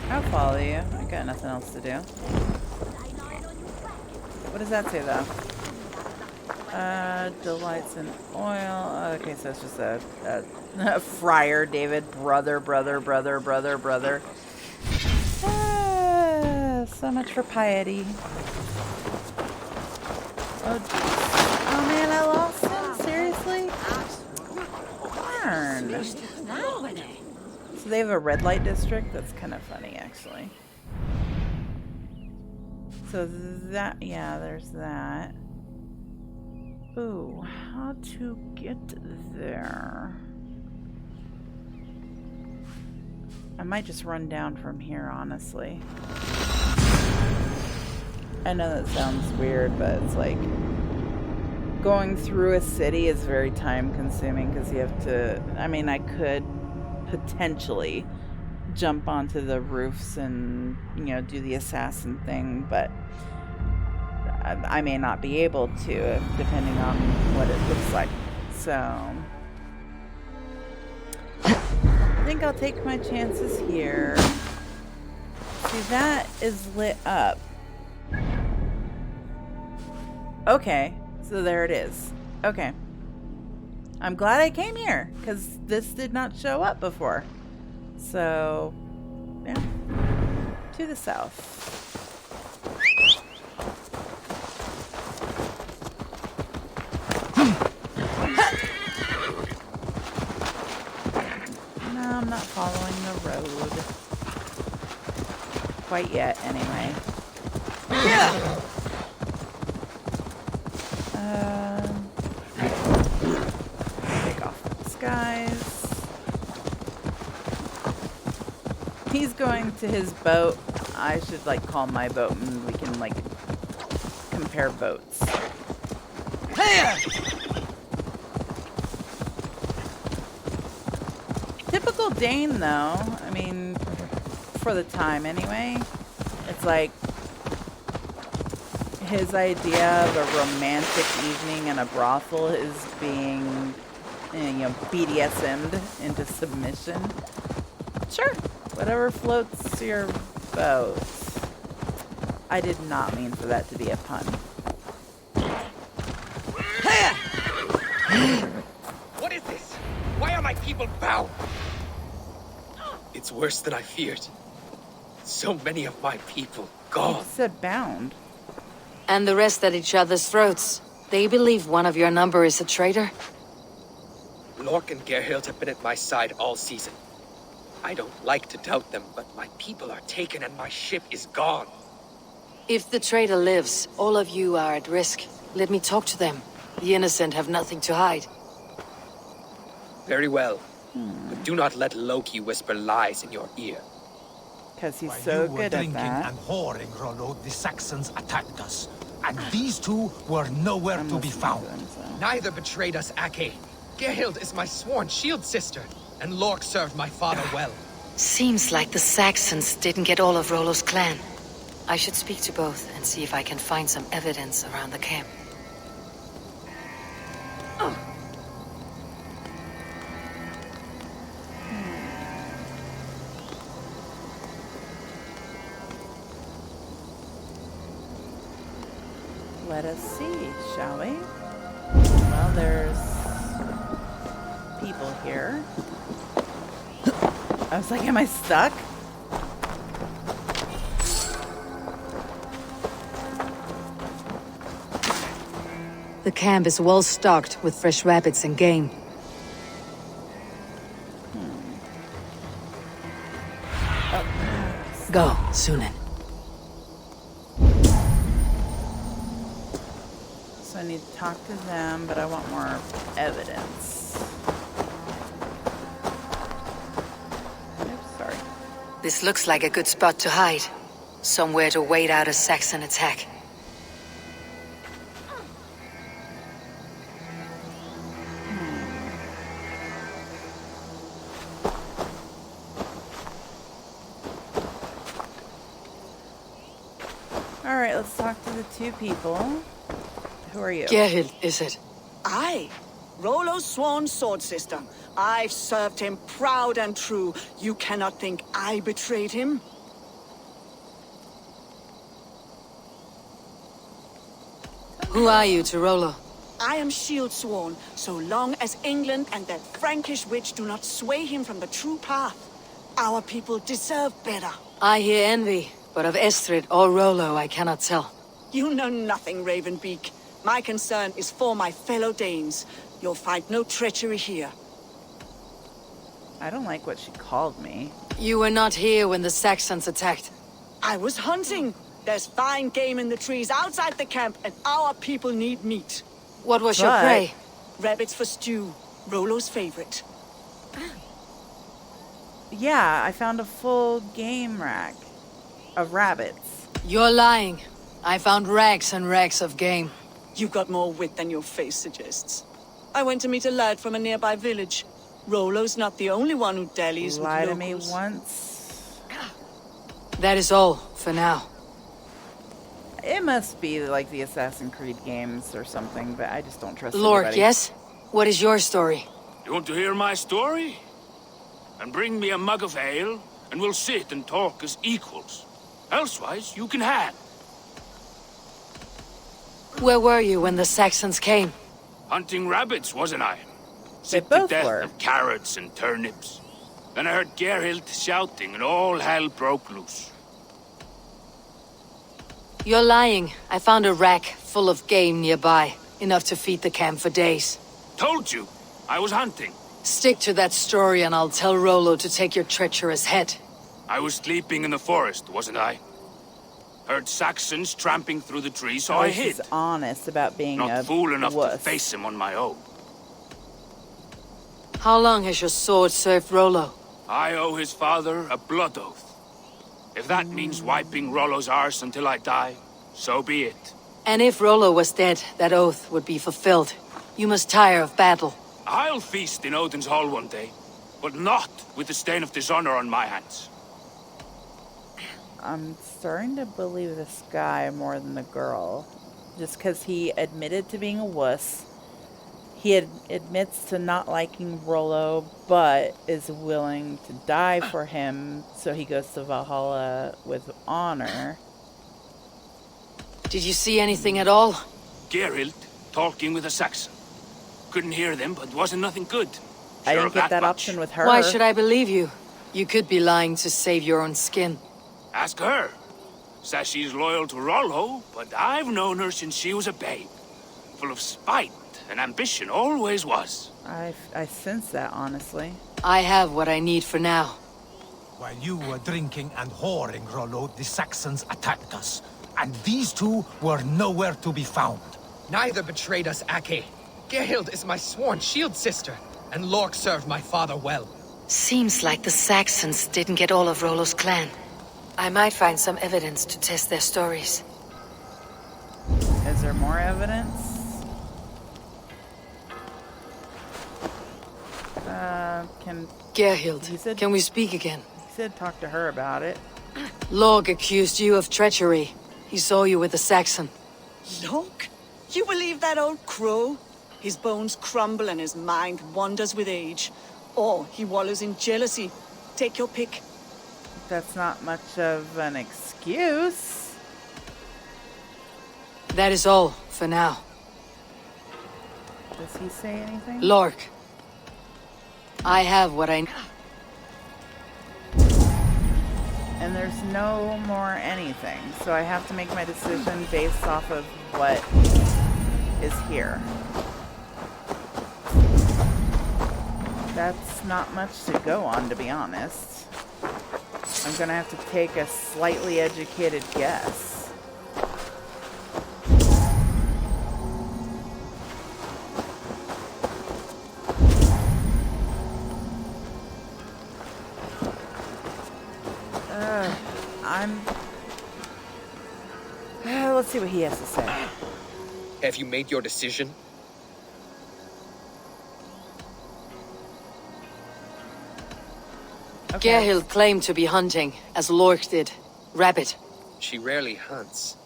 I'll follow you. I got nothing else to do. What does that say, though? Delights in oil. Okay, so it's just a friar, David. Brother. So much for piety. Oh man, I lost him? Seriously? Darn. So they have a red light district? That's kind of funny, actually. So that, yeah, there's that. Ooh, how to get there? I might just run down from here, honestly. I know that sounds weird, but it's like going through a city is very time consuming because you have to, I mean, I could potentially jump onto the roofs and, you know, do the assassin thing, but I may not be able to depending on what it looks like. So I think I'll take my chances here. See, that is lit up. Okay, so there it is. Okay. I'm glad I came here, because this did not show up before. So, yeah. To the south. No, I'm not following the road. Quite yet, anyway. Yeah! Take off these guys. He's going to his boat. I should like call my boat and we can like compare boats. Typical Dane though. I mean, for the time anyway. It's like his idea of a romantic evening in a brothel is being, you know, BDSM'd into submission. Sure, whatever floats your boat. I did not mean for that to be a pun. What is this? Why are my people bound? It's worse than I feared. So many of my people gone. You said bound. And the rest at each other's throats. They believe one of your number is a traitor? Lork and Gerhild have been at my side all season. I don't like to doubt them, but my people are taken and my ship is gone. If the traitor lives, all of you are at risk. Let me talk to them. The innocent have nothing to hide. Very well. But do not let Loki whisper lies in your ear. Because he's While so you were good at drinking that. and whoring, Rollo, the Saxons attacked us. And these two were nowhere to be found. Neither betrayed us, Ake. Gerhild is my sworn shield sister, and Lork served my father well. Seems like the Saxons didn't get all of Rollo's clan. I should speak to both and see if I can find some evidence around the camp. Let us see, shall we? Well, there's people here. I was like, am I stuck? The camp is well stocked with fresh rabbits and game. Go, Sunan. So I need to talk to them, but I want more evidence. Oops, sorry. This looks like a good spot to hide. Somewhere to wait out a Saxon attack. Alright, let's talk to the two people. Who are you? Gerhild, is it? Aye. Rollo's sworn sword sister. I've served him proud and true. You cannot think I betrayed him? Who are you to Rollo? I am shield sworn, so long as England and that Frankish witch do not sway him from the true path. Our people deserve better. I hear envy, but of Estrid or Rollo I cannot tell. You know nothing, Ravenbeak. My concern is for my fellow Danes. You'll find no treachery here. I don't like what she called me. You were not here when the Saxons attacked. I was hunting. There's fine game in the trees outside the camp, and our people need meat. What was your prey? Rabbits for stew. Rollo's favorite. Yeah, I found a full game rack of rabbits. You're lying. I found rags and rags of game. You got more wit than your face suggests. I went to meet a lad from a nearby village. Rollo's not the only one who dallies with locals. Lie to me once. That is all, for now. It must be like the Assassin's Creed games or something, but I just don't trust Lord, anybody. yes? What is your story? You want to hear my story? And bring me a mug of ale, and we'll sit and talk as equals. Elsewise, you can hang. Where were you when the Saxons came? Hunting rabbits, wasn't I? They Sick to both death were. of carrots and turnips. Then I heard Gerhild shouting, and all hell broke loose. You're lying. I found a rack full of game nearby. Enough to feed the camp for days. Told you, I was hunting. Stick to that story and I'll tell Rollo to take your treacherous head. I was sleeping in the forest, wasn't I? Heard Saxons tramping through the trees, so Oh, I she's hid. honest about being Not a fool enough wuss. to face him on my own. How long has your sword served Rollo? I owe his father a blood oath. If that means wiping Rollo's arse until I die, so be it. And if Rollo was dead, that oath would be fulfilled. You must tire of battle. I'll feast in Odin's hall one day, but not with the stain of dishonor on my hands. I'm starting to believe this guy more than the girl. Just because he admitted to being a wuss. He admits to not liking Rollo, but is willing to die for him, so he goes to Valhalla with honor. Did you see anything at all? Gerhild talking with a Saxon. Couldn't hear them, but wasn't nothing good. I Sure didn't of get that much. option with her. Why should I believe you? You could be lying to save your own skin. Ask her. Says she's loyal to Rollo, but I've known her since she was a babe. Full of spite and ambition, always was. I sense that, honestly. I have what I need for now. While you were drinking and whoring, Rollo, the Saxons attacked us. And these two were nowhere to be found. Neither betrayed us, Ake. Gerhild is my sworn shield sister, and Lork served my father well. Seems like the Saxons didn't get all of Rollo's clan. I might find some evidence to test their stories. Is there more evidence? Gerhild, can we speak again? He said talk to her about it. Lork accused you of treachery. He saw you with the Saxon. Lork? You believe that old crow? His bones crumble and his mind wanders with age. Or he wallows in jealousy. Take your pick. That's not much of an excuse. That is all, for now. Does he say anything? Lork. I have what I... And there's no more anything. So I have to make my decision based off of what is here. That's not much to go on, to be honest. I'm gonna have to take a slightly educated guess. Let's see what he has to say. Have you made your decision? Okay. Gerhild claimed to be hunting, as Lork did. Rabbit. She rarely hunts.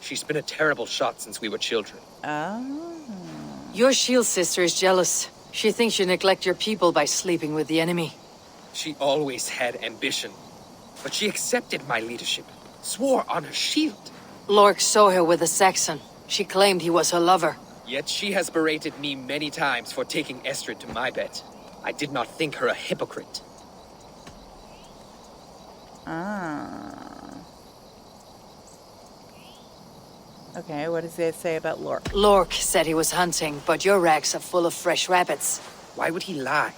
She's been a terrible shot since we were children. Oh. Your shield sister is jealous. She thinks you neglect your people by sleeping with the enemy. She always had ambition, but she accepted my leadership, swore on her shield. Lork saw her with a Saxon. She claimed he was her lover. Yet she has berated me many times for taking Estrid to my bed. I did not think her a hypocrite. Ah. Okay, what does it say about Lork? Lork said he was hunting, but your racks are full of fresh rabbits. Why would he lie?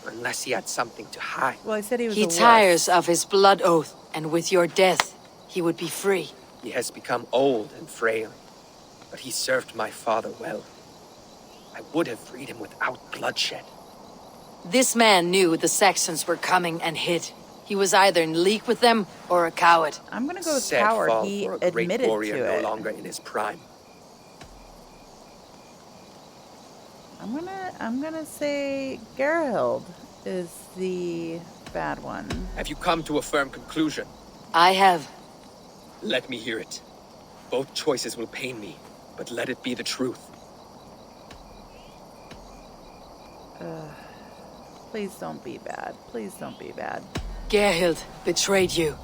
Unless he had something to hide. Well, he said he was He a wuss. tires of his blood oath, and with your death, he would be free. He has become old and frail, but he served my father well. I would have freed him without bloodshed. This man knew the Saxons were coming and hid. He was either in league with them or a coward. I'm gonna go with Sad coward. fall He for a great admitted warrior to no it. longer in his prime. I'm gonna say Gerhild is the bad one. Have you come to a firm conclusion? I have. Let me hear it. Both choices will pain me, but let it be the truth. Please don't be bad. Please don't be bad. Gerhild betrayed you.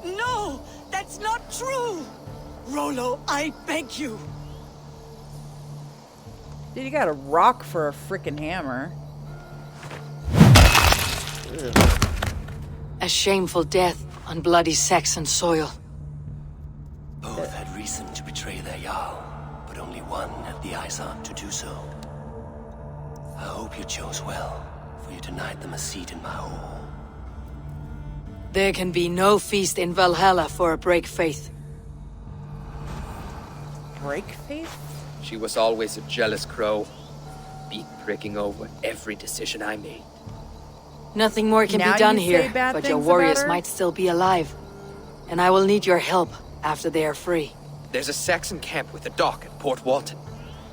No! That's not true! Rollo, I beg you! Dude, you got a rock for a frickin' hammer. A shameful death on bloody Saxon soil. Both had reason to betray their Jarl, but only one had the eyes on to do so. I hope you chose well, for you denied them a seat in my hall. There can be no feast in Valhalla for a break faith. Break faith? She was always a jealous crow, beak pricking over every decision I made. Nothing more can Now be done you say here, bad but your things warriors about her? might still be alive. And I will need your help after they are free. There's a Saxon camp with a dock at Port Walton.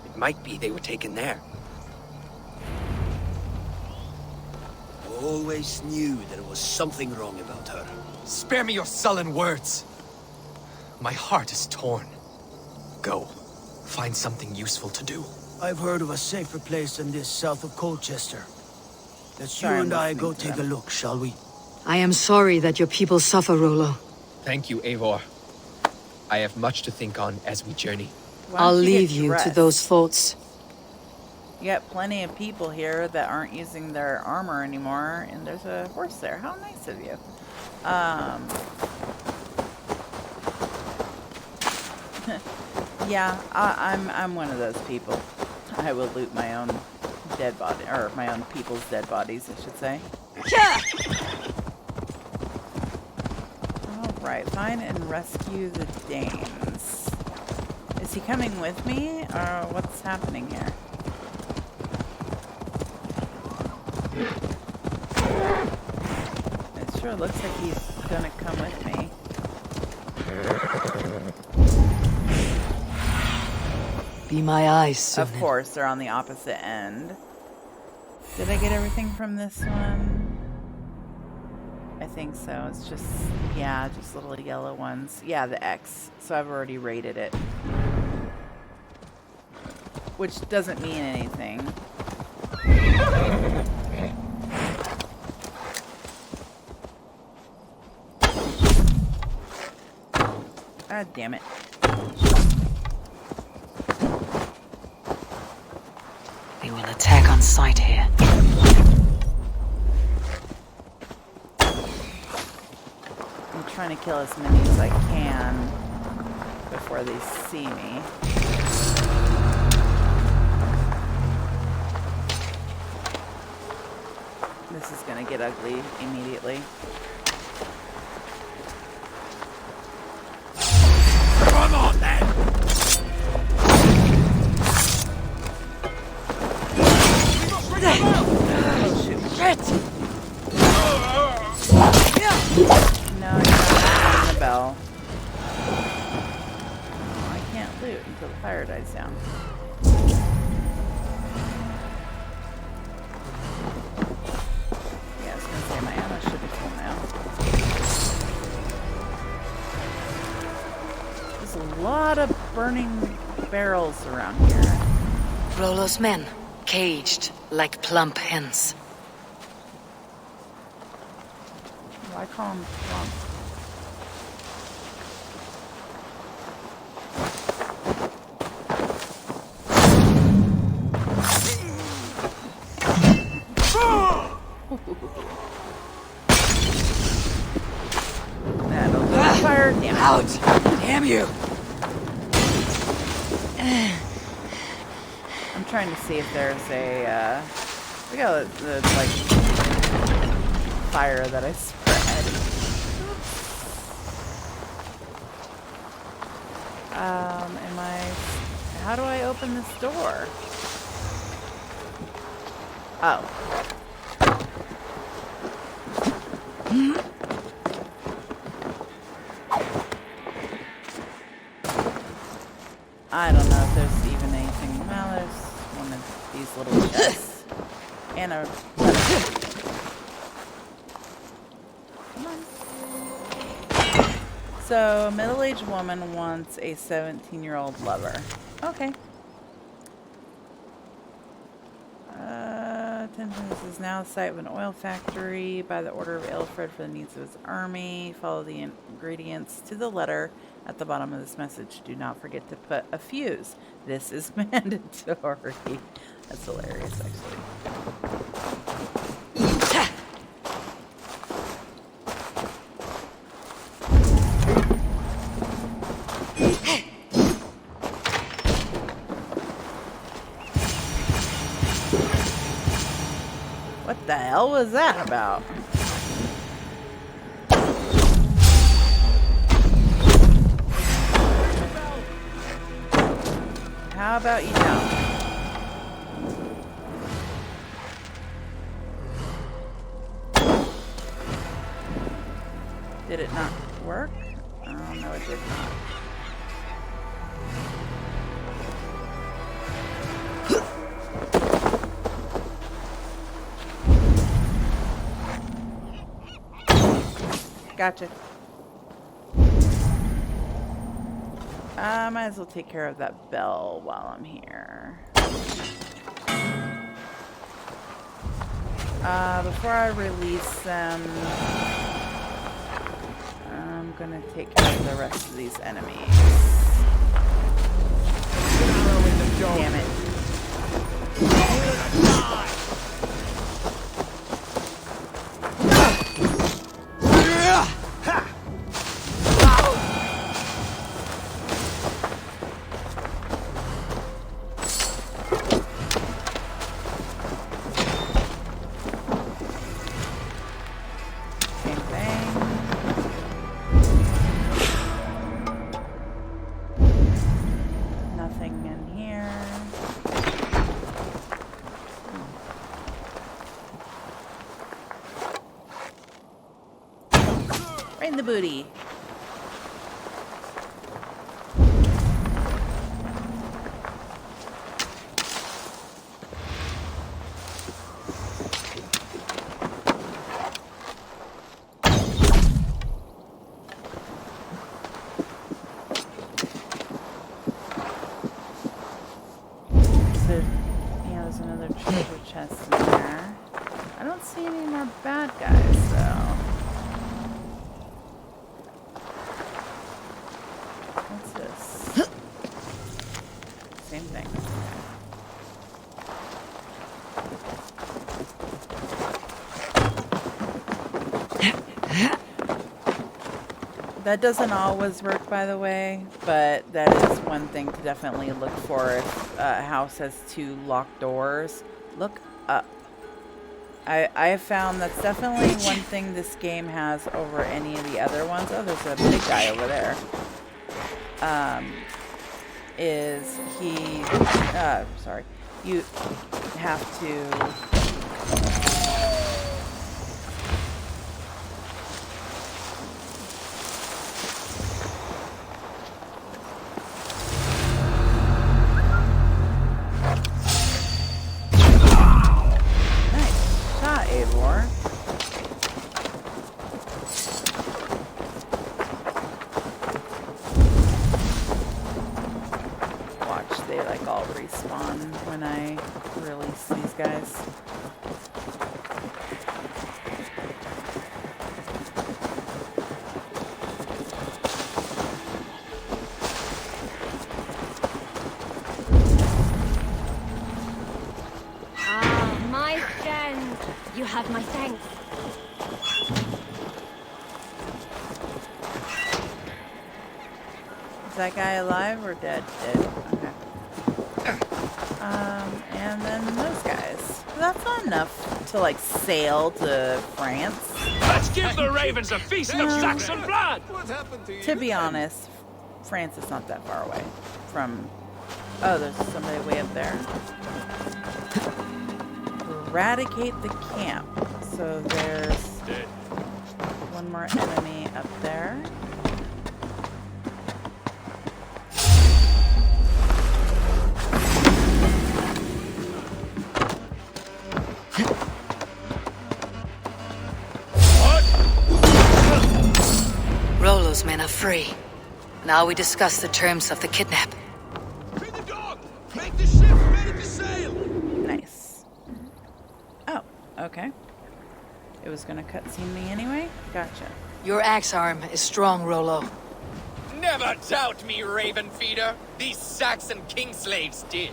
It might be they were taken there. Always knew there was something wrong about her. Spare me your sullen words. My heart is torn. Go. Find something useful to do. I've heard of a safer place than this south of Colchester. Let's Sorry, you I'm and I listening go to take a them. look, shall we? I am sorry that your people suffer, Rollo. Thank you, Eivor. I have much to think on as we journey. Why don't I'll you get leave you to dressed? those thoughts. You got plenty of people here that aren't using their armor anymore, and there's a horse there. How nice of you. Yeah, I'm one of those people. I will loot my own dead body, or my own people's dead bodies, I should say. All right, find and rescue the Danes. Is he coming with me, or what's happening here? It sure looks like he's gonna come with me. Be my eyes soon. Of course, they're on the opposite end. Did I get everything from this one? I think so. It's just, yeah, just little yellow ones. Yeah, the X. So I've already rated it. Which doesn't mean anything. God damn it. We will attack on sight here. I'm trying to kill as many as I can before they see me. This is gonna get ugly immediately. Come on, then! Oh shoot. No, you're not ringing the bell. Oh, I can't loot until the fire dies down. Yeah, I was gonna say my ammo should be full now. There's a lot of burning barrels around here. Rollo's men, caged like plump hens. Why call him plump? That'll do fire damage. Out! Damn you! I'm trying to see if there's a, look at the like, fire that I spread. How do I open this door? Oh. I don't know if there's even anything. Well, there's one of these little chests. And a... Come on. So, a middle-aged woman wants a 17-year-old lover. Okay. Attention, this is now the site of an oil factory by the order of Alfred for the needs of his army. Follow the ingredients to the letter at the bottom of this message. Do not forget to put a fuse. This is mandatory. That's hilarious, actually. What the hell was that about? How about you don't? Did it not work? Oh, no, it did not. Gotcha. I might as well take care of that bell while I'm here. Before I release them, I'm gonna take care of the rest of these enemies. Damn it. Right in the booty. There's another treasure chest in there. I don't see any more bad guys, though. Same thing. That doesn't always work, by the way, but that is one thing to definitely look for if a house has 2 locked doors. Look up. I have found that's definitely one thing this game has over any of the other ones. Oh, there's a big guy over there. Is he, sorry, you have to, nice shot, Eivor. they like all respawn when I release these guys. My friend, you have my thanks. Is that guy alive or dead? Dead. Okay. And then those guys. That's not enough to like sail to France. Let's give the ravens a feast of Saxon blood! To be honest, France is not that far away from... Oh, there's somebody way up there. Eradicate the camp. So there's one more enemy up there. Rollo's men are free. Now we discuss the terms of the kidnap. Make the ship ready to sail! Nice. Oh, okay. It was gonna cutscene me anyway? Gotcha. Your axe arm is strong, Rollo. Never doubt me, Raven Feeder. These Saxon king slaves did.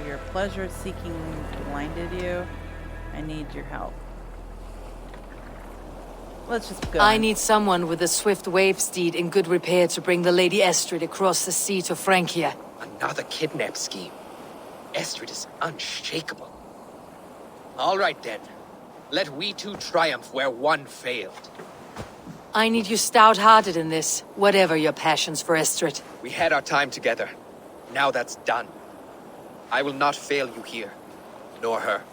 Your pleasure-seeking blinded you. I need your help. Let's just go. I need someone with a swift wave steed in good repair to bring the Lady Estrid across the sea to Francia. Another kidnap scheme. Estrid is unshakable. All right then. Let we two triumph where one failed. I need you stout-hearted in this, whatever your passions for Estrid. We had our time together. Now that's done. I will not fail you here, nor her.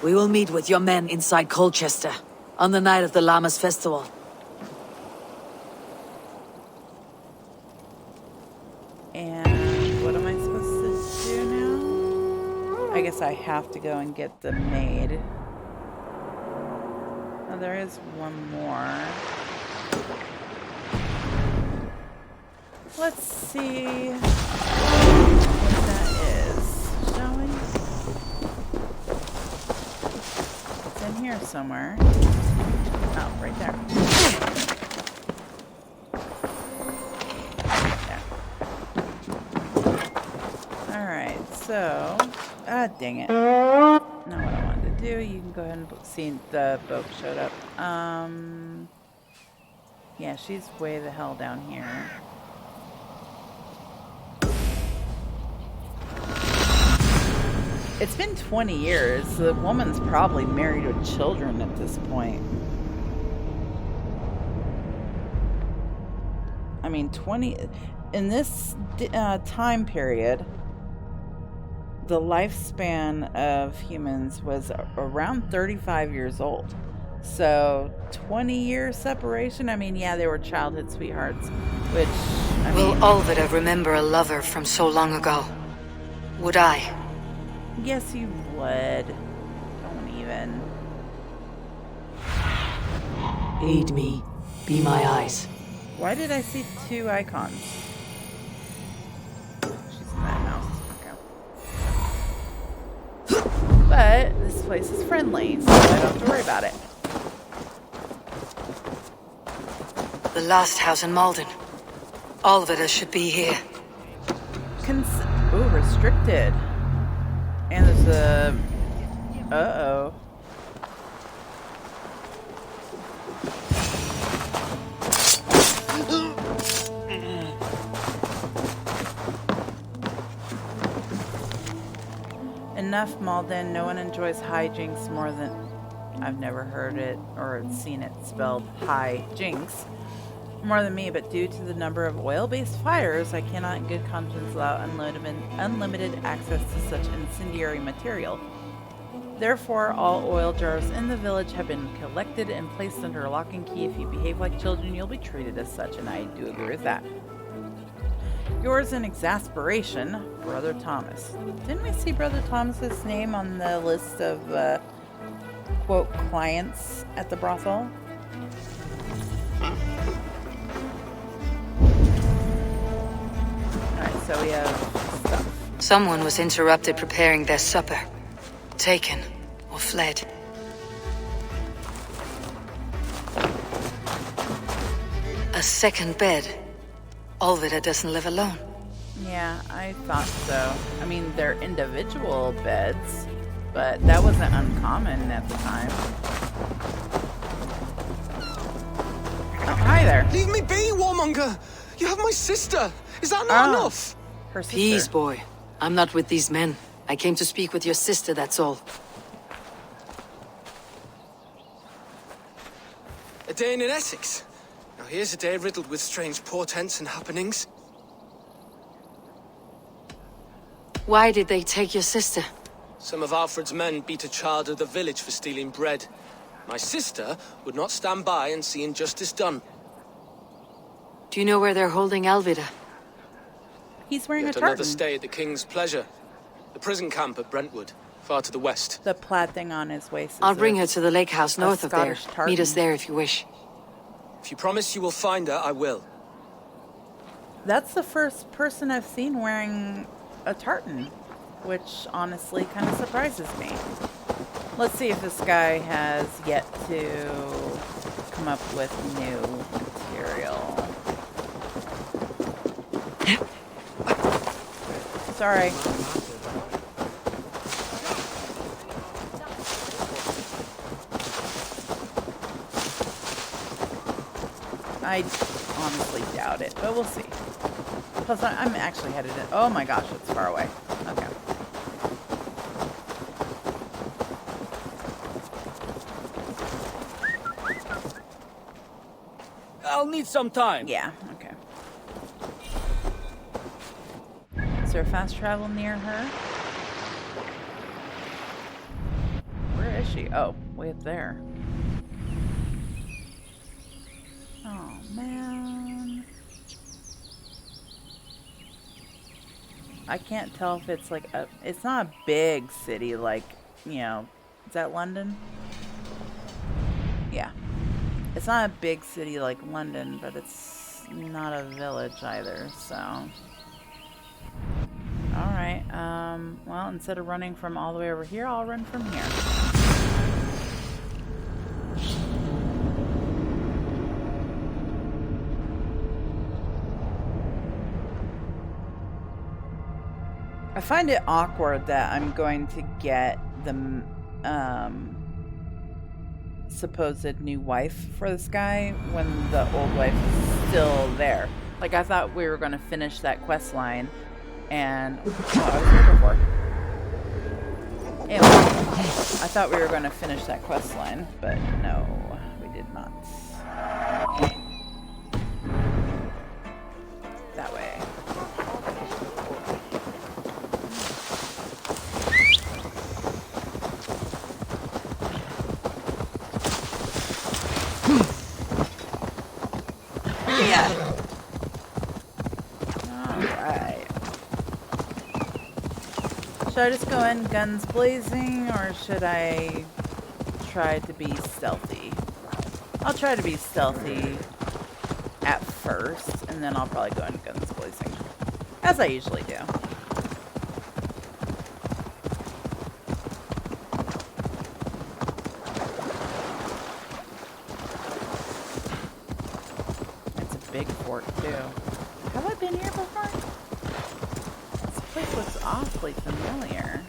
We will meet with your men inside Colchester, on the night of the Llamas Festival. And what am I supposed to do now? I guess I have to go and get the maid. Oh, there is one more. Let's see what that is. Shall we? It's in here somewhere. Oh, right there. Alright, so... Ah, dang it. Not what I wanted to do. You can go ahead and see the boat showed up. Yeah, she's way the hell down here. It's been 20 years. The woman's probably married with children at this point. I mean, 20... In this time period, the lifespan of humans was around 35 years old. So, 20-year separation? I mean, yeah, they were childhood sweethearts, which, I mean... Will Olvida remember a lover from so long ago? Would I? Yes, you would. Don't even. Aid me. Be my eyes. Why did I see two icons? She's in that house. Okay. But this place is friendly, so I don't have to worry about it. The last house in Malden. Olvida should be here. Ooh, restricted. And there's a... Uh-oh. Enough, Malden. No one enjoys hijinks more than... I've never heard it or seen it spelled hijinks more than me, but due to the number of oil-based fires, I cannot in good conscience allow unlimited access to such incendiary material. Therefore, all oil jars in the village have been collected and placed under lock and key. If you behave like children, you'll be treated as such, and I do agree with that. Yours in exasperation, Brother Thomas. Didn't we see Brother Thomas's name on the list of quote clients at the brothel. Alright, so we have stuff. Someone was interrupted preparing their supper. Taken or fled. A second bed. Olvida doesn't live alone. Yeah, I thought so. I mean, they're individual beds, but that wasn't uncommon at the time. Oh, hi there. Leave me be, warmonger! You have my sister! Is that not enough? Her sister. Peace, boy. I'm not with these men. I came to speak with your sister, that's all. A day in Essex. Now here's a day riddled with strange portents and happenings. Why did they take your sister? Some of Alfred's men beat a child of the village for stealing bread. My sister would not stand by and see injustice done. Do you know where they're holding Alvida? He's wearing Yet a tartan. another stay at the King's pleasure. The prison camp at Brentwood, far to the west. The plaid thing on his waist. I'll bring her to the lake house north of there. Meet us there if you wish. If you promise you will find her, I will. That's the first person I've seen wearing a tartan, which honestly kind of surprises me. Let's see if this guy has yet to come up with new material. Sorry. I honestly doubt it, but we'll see. Plus, I'm actually headed in. Oh my gosh, it's far away. Okay. I'll need some time. Yeah, okay. Is there fast travel near her? Where is she? Oh, way up there. Oh, man. I can't tell if it's like a... It's not a big city like, you know... Is that London? Yeah. It's not a big city like London, but it's not a village either, so... Alright, well, instead of running from all the way over here, I'll run from here. I find it awkward that I'm going to get the, supposed new wife for this guy when the old wife is still there. Like, I thought we were going to finish that quest line. And oh, I was here before. Anyway, I thought we were going to finish that quest line, but no, we did not. That way. Yeah. Should I just go in guns blazing, or should I try to be stealthy? I'll try to be stealthy at first, and then I'll probably go in guns blazing, as I usually do. It's a big fort, too. Have I been here before? This looks awfully familiar.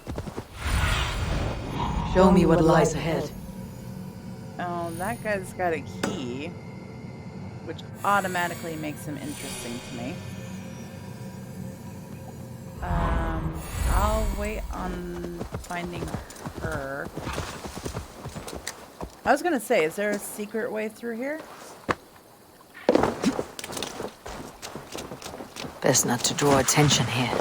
Show me what lies ahead. Oh, that guy's got a key, which automatically makes him interesting to me. I'll wait on finding her. I was gonna say, is there a secret way through here? Best not to draw attention here.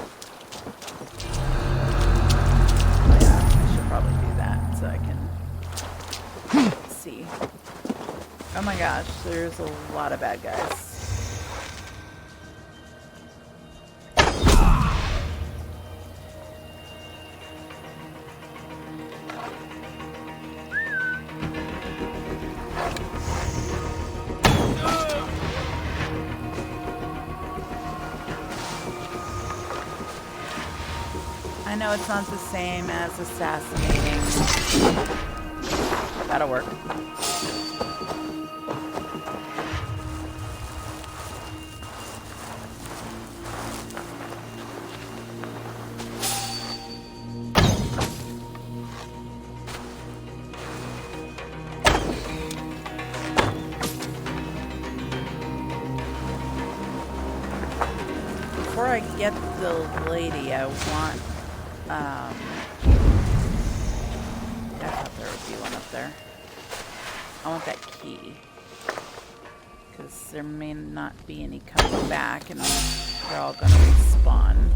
Oh my gosh, there's a lot of bad guys. I know it's not the same as assassinating. That'll work. Before I get the lady, I want, I thought there would be one up there. I want that key. Because there may not be any coming back, and they're all going to respawn.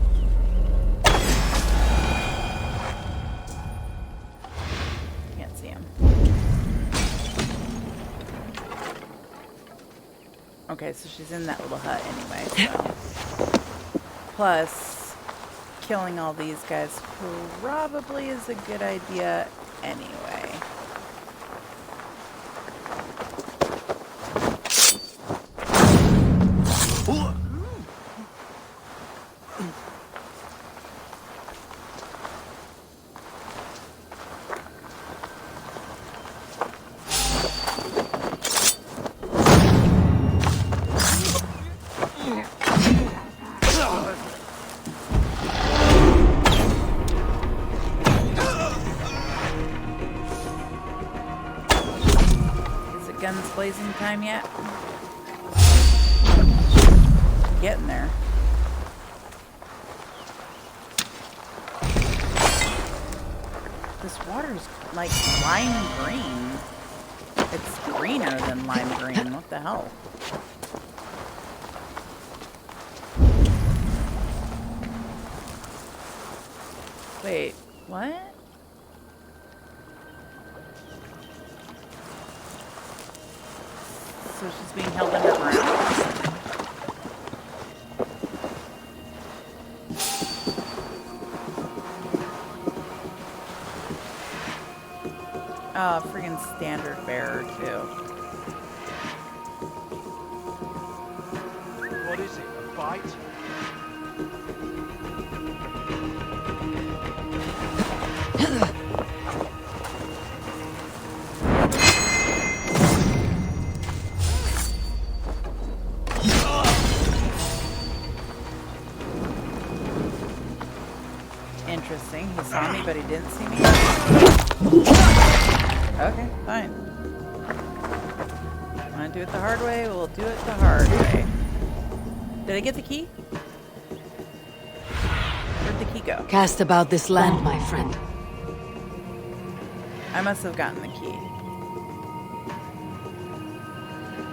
Can't see him. Okay, so she's in that little hut anyway, so. Plus, killing all these guys probably is a good idea anyway. Guns blazing time yet? Getting there. This water's like lime green. It's greener than lime green. What the hell? Wait, what? So she's being held underground? Oh, friggin' standard bearer, too. What is it, a bite? Interesting. He saw me, but he didn't see me. Okay, fine. Want to do it the hard way? We'll do it the hard way. Did I get the key? Where'd the key go? Cast about this land, my friend. I must have gotten the key.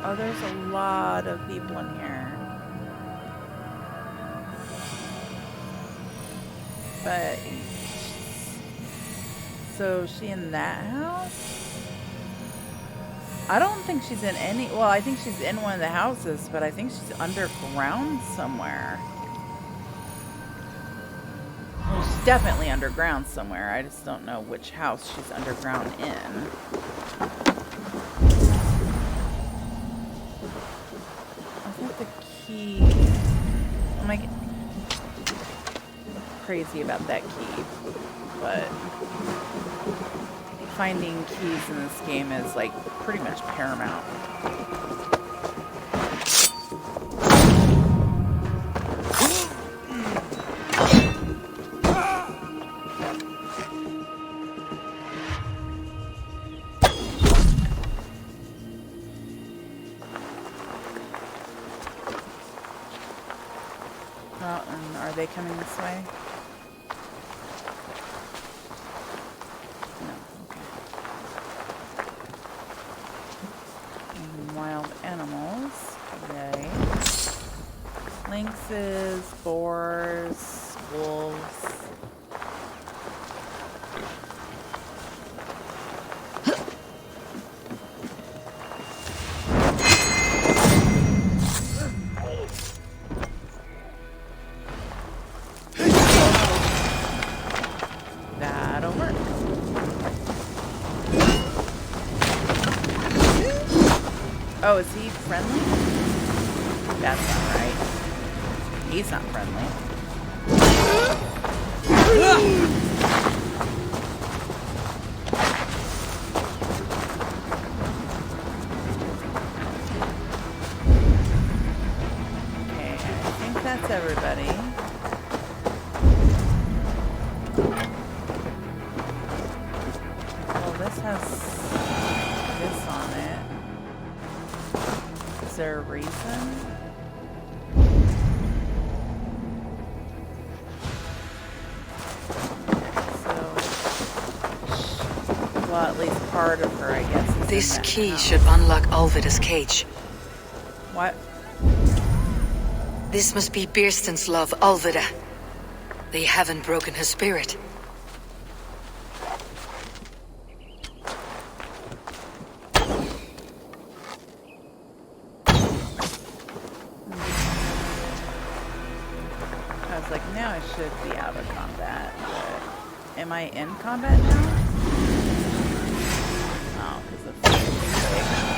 Oh, there's a lot of people in here. But, so is she in that house? I don't think she's in any, well, I think she's in one of the houses, but I think she's underground somewhere. Well, she's definitely underground somewhere. I just don't know which house she's underground in. I think the key, I'm like, crazy about that key, but finding keys in this game is like pretty much paramount. Oh, and are they coming this way? Lynxes, boars, wolves. That'll work. Oh, is he friendly? That's not right. He's not friendly. Okay, I think that's everybody. Well, this has this on it. Is there a reason? Well, at least part of her, I guess. Is This in that key house. should unlock Alvida's cage. What? This must be Birsten's love, Alvida. They haven't broken her spirit. I was like, now I should be out of combat. But am I in combat now? Oh, because of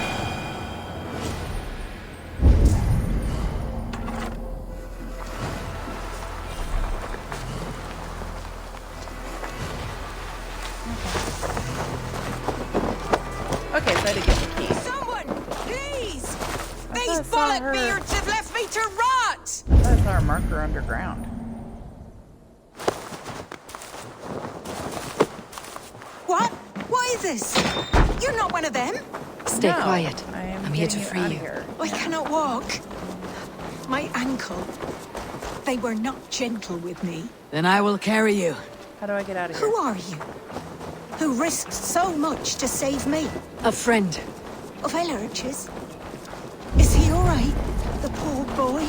okay, so I did get the key. Someone, please! I These thought I saw bollock beards have left me to rot! I thought I saw a marker underground. What? What is this? You're not one of them? Stay quiet. I'm here to getting free out of you. here. I cannot walk. My ankle. They were not gentle with me. Then I will carry you. How do I get out of here? Who are you? Who risked so much to save me? A friend. Of Ellerch's? Is he alright? The poor boy?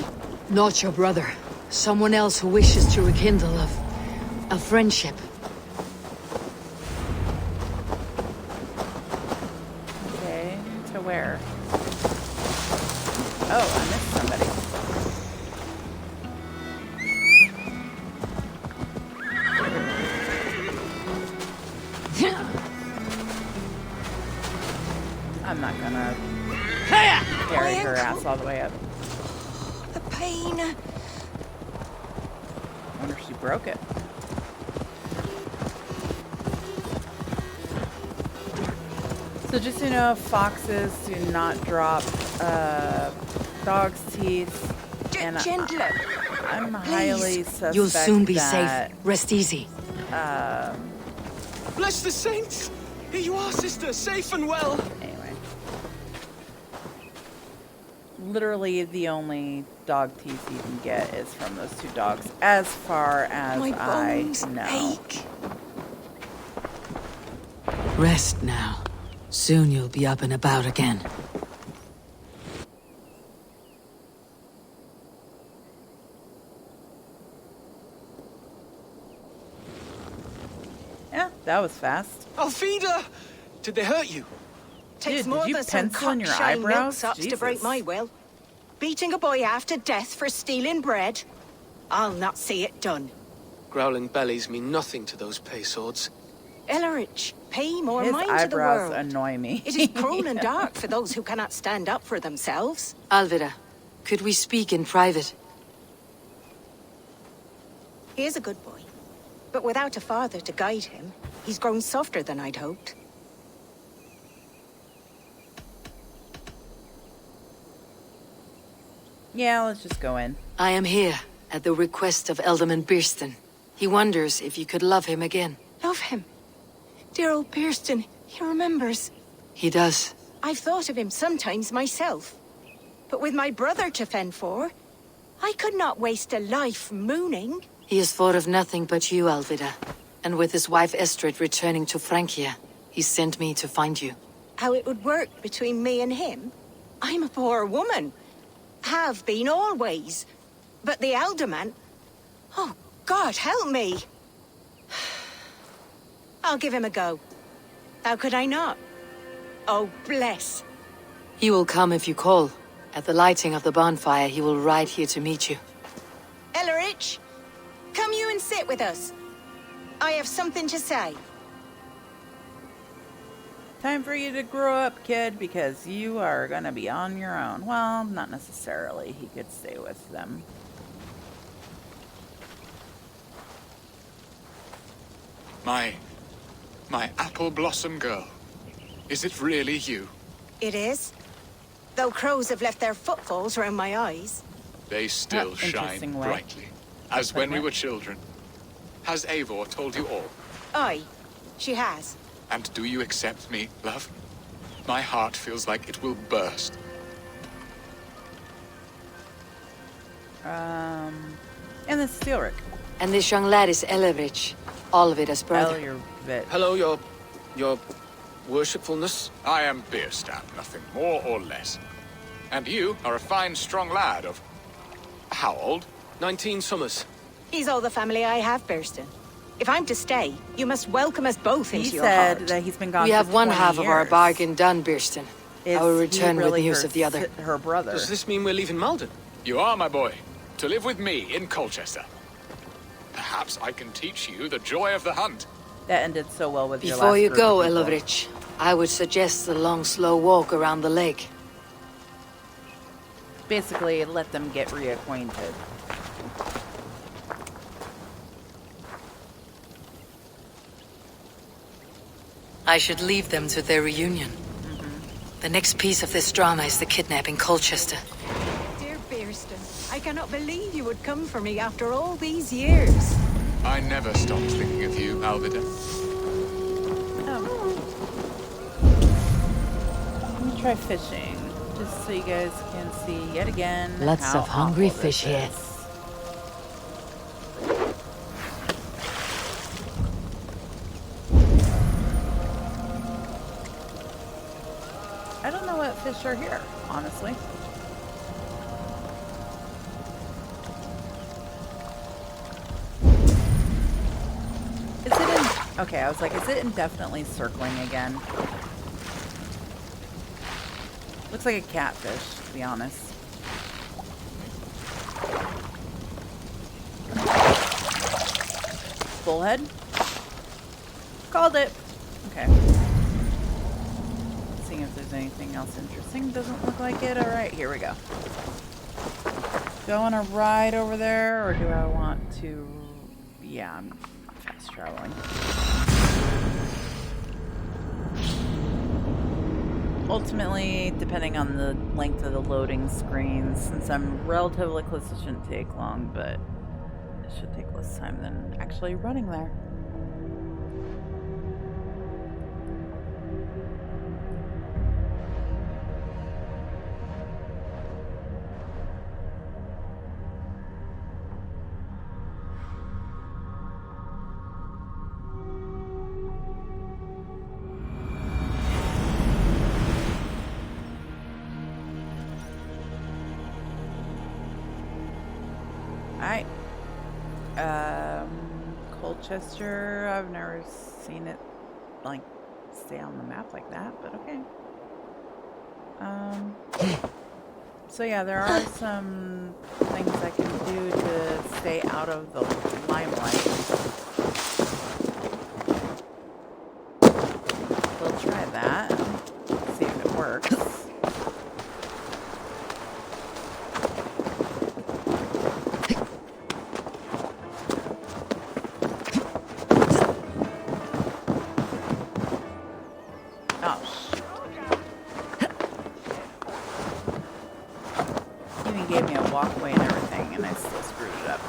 Not your brother. Someone else who wishes to rekindle a friendship. Okay, to where? Oh, I missed somebody. I'm not gonna carry her ass all the way up. The pain. I wonder if she broke it. So just so you know, foxes do not drop dog's teeth. And Gentler. I'm highly suspect You'll soon be that, safe. Rest easy. Bless the saints! Here you are, sister, safe and well. Anyway. Literally the only dog teeth you can get is from those two dogs, as far as My bones I know. ache. Rest now. Soon you'll be up and about again. Yeah, that was fast. Alfida! Did they hurt you? Takes Dude, more did you than some pencil in your cockshine eyebrows? milksops to break Jesus. my will. Beating a boy half to death for stealing bread? I'll not see it done. Growling bellies mean nothing to those pay swords. Ellerich, pay more His mind to the eyebrows world. annoy me. It is cruel and dark for those who cannot stand up for themselves. Alvida, could we speak in private? He is a good boy, but without a father to guide him, he's grown softer than I'd hoped. Yeah, let's just go in. I am here at the request of Alderman Birsten. He wonders if you could love him again. Love him. Dear old Birsten, he remembers. He does. I've thought of him sometimes myself. But with my brother to fend for, I could not waste a life mooning. He has thought of nothing but you, Alvida. And with his wife Estrid returning to Francia, he sent me to find you. How it would work between me and him? I'm a poor woman. Have been always. But the alderman... Oh, God, help me. I'll give him a go. How could I not? Oh, bless. He will come if you call. At the lighting of the bonfire, he will ride here to meet you. Ellerich, come you and sit with us. I have something to say. Time for you to grow up, kid, because you are gonna be on your own. Well, not necessarily. He could stay with them. My apple blossom girl. Is it really you? It is. Though crows have left their footfalls around my eyes. They still shine interesting way. brightly, as when we were children. Has Eivor told you all? Aye, she has. And do you accept me, love? My heart feels like it will burst. And this is Theoric. And this young lad is Elevich. Olvida's brother. Hello, your worshipfulness. I am Bierstan, nothing more or less. And you are a fine, strong lad of... how old? 19 summers. He's all the family I have, Burston. If I'm to stay, you must welcome us both He into your said heart. that he's been gone We for have one 20 half of our years. bargain done, Birston. I will Is he return with really news her of the other. Her brother. Does this mean we're leaving Malden? You are, my boy. To live with me in Colchester. Perhaps I can teach you the joy of the hunt. That ended so well with your Before last you group go, of people. Elevich, I would suggest the long, slow walk around the lake. Basically, let them get reacquainted. I should leave them to their reunion. The next piece of this drama is the kidnapping Colchester. Dear Burston, I cannot believe you would come for me after all these years. I never stopped thinking of you, Alvida. Let me try fishing, just so you guys can see yet again. Lots how of hungry awful this fish here. is. I don't know what fish are here, honestly. Is it in... Okay, I was like, is it indefinitely circling again? Looks like a catfish, to be honest. Bullhead? Called it. Okay. Seeing if there's anything else interesting. Doesn't look like it. Alright, here we go. Do I want to ride over there, or do I want to... Yeah, I'm fast traveling. Ultimately, depending on the length of the loading screens, since I'm relatively close, it shouldn't take long, but it should take less time than actually running there. Alright. Colchester, I've never seen it, like, stay on the map like that, but okay. So yeah, there are some things I can do to stay out of the limelight. We'll try that, see if it works. Gave me a walkway and everything, and I still screwed it up.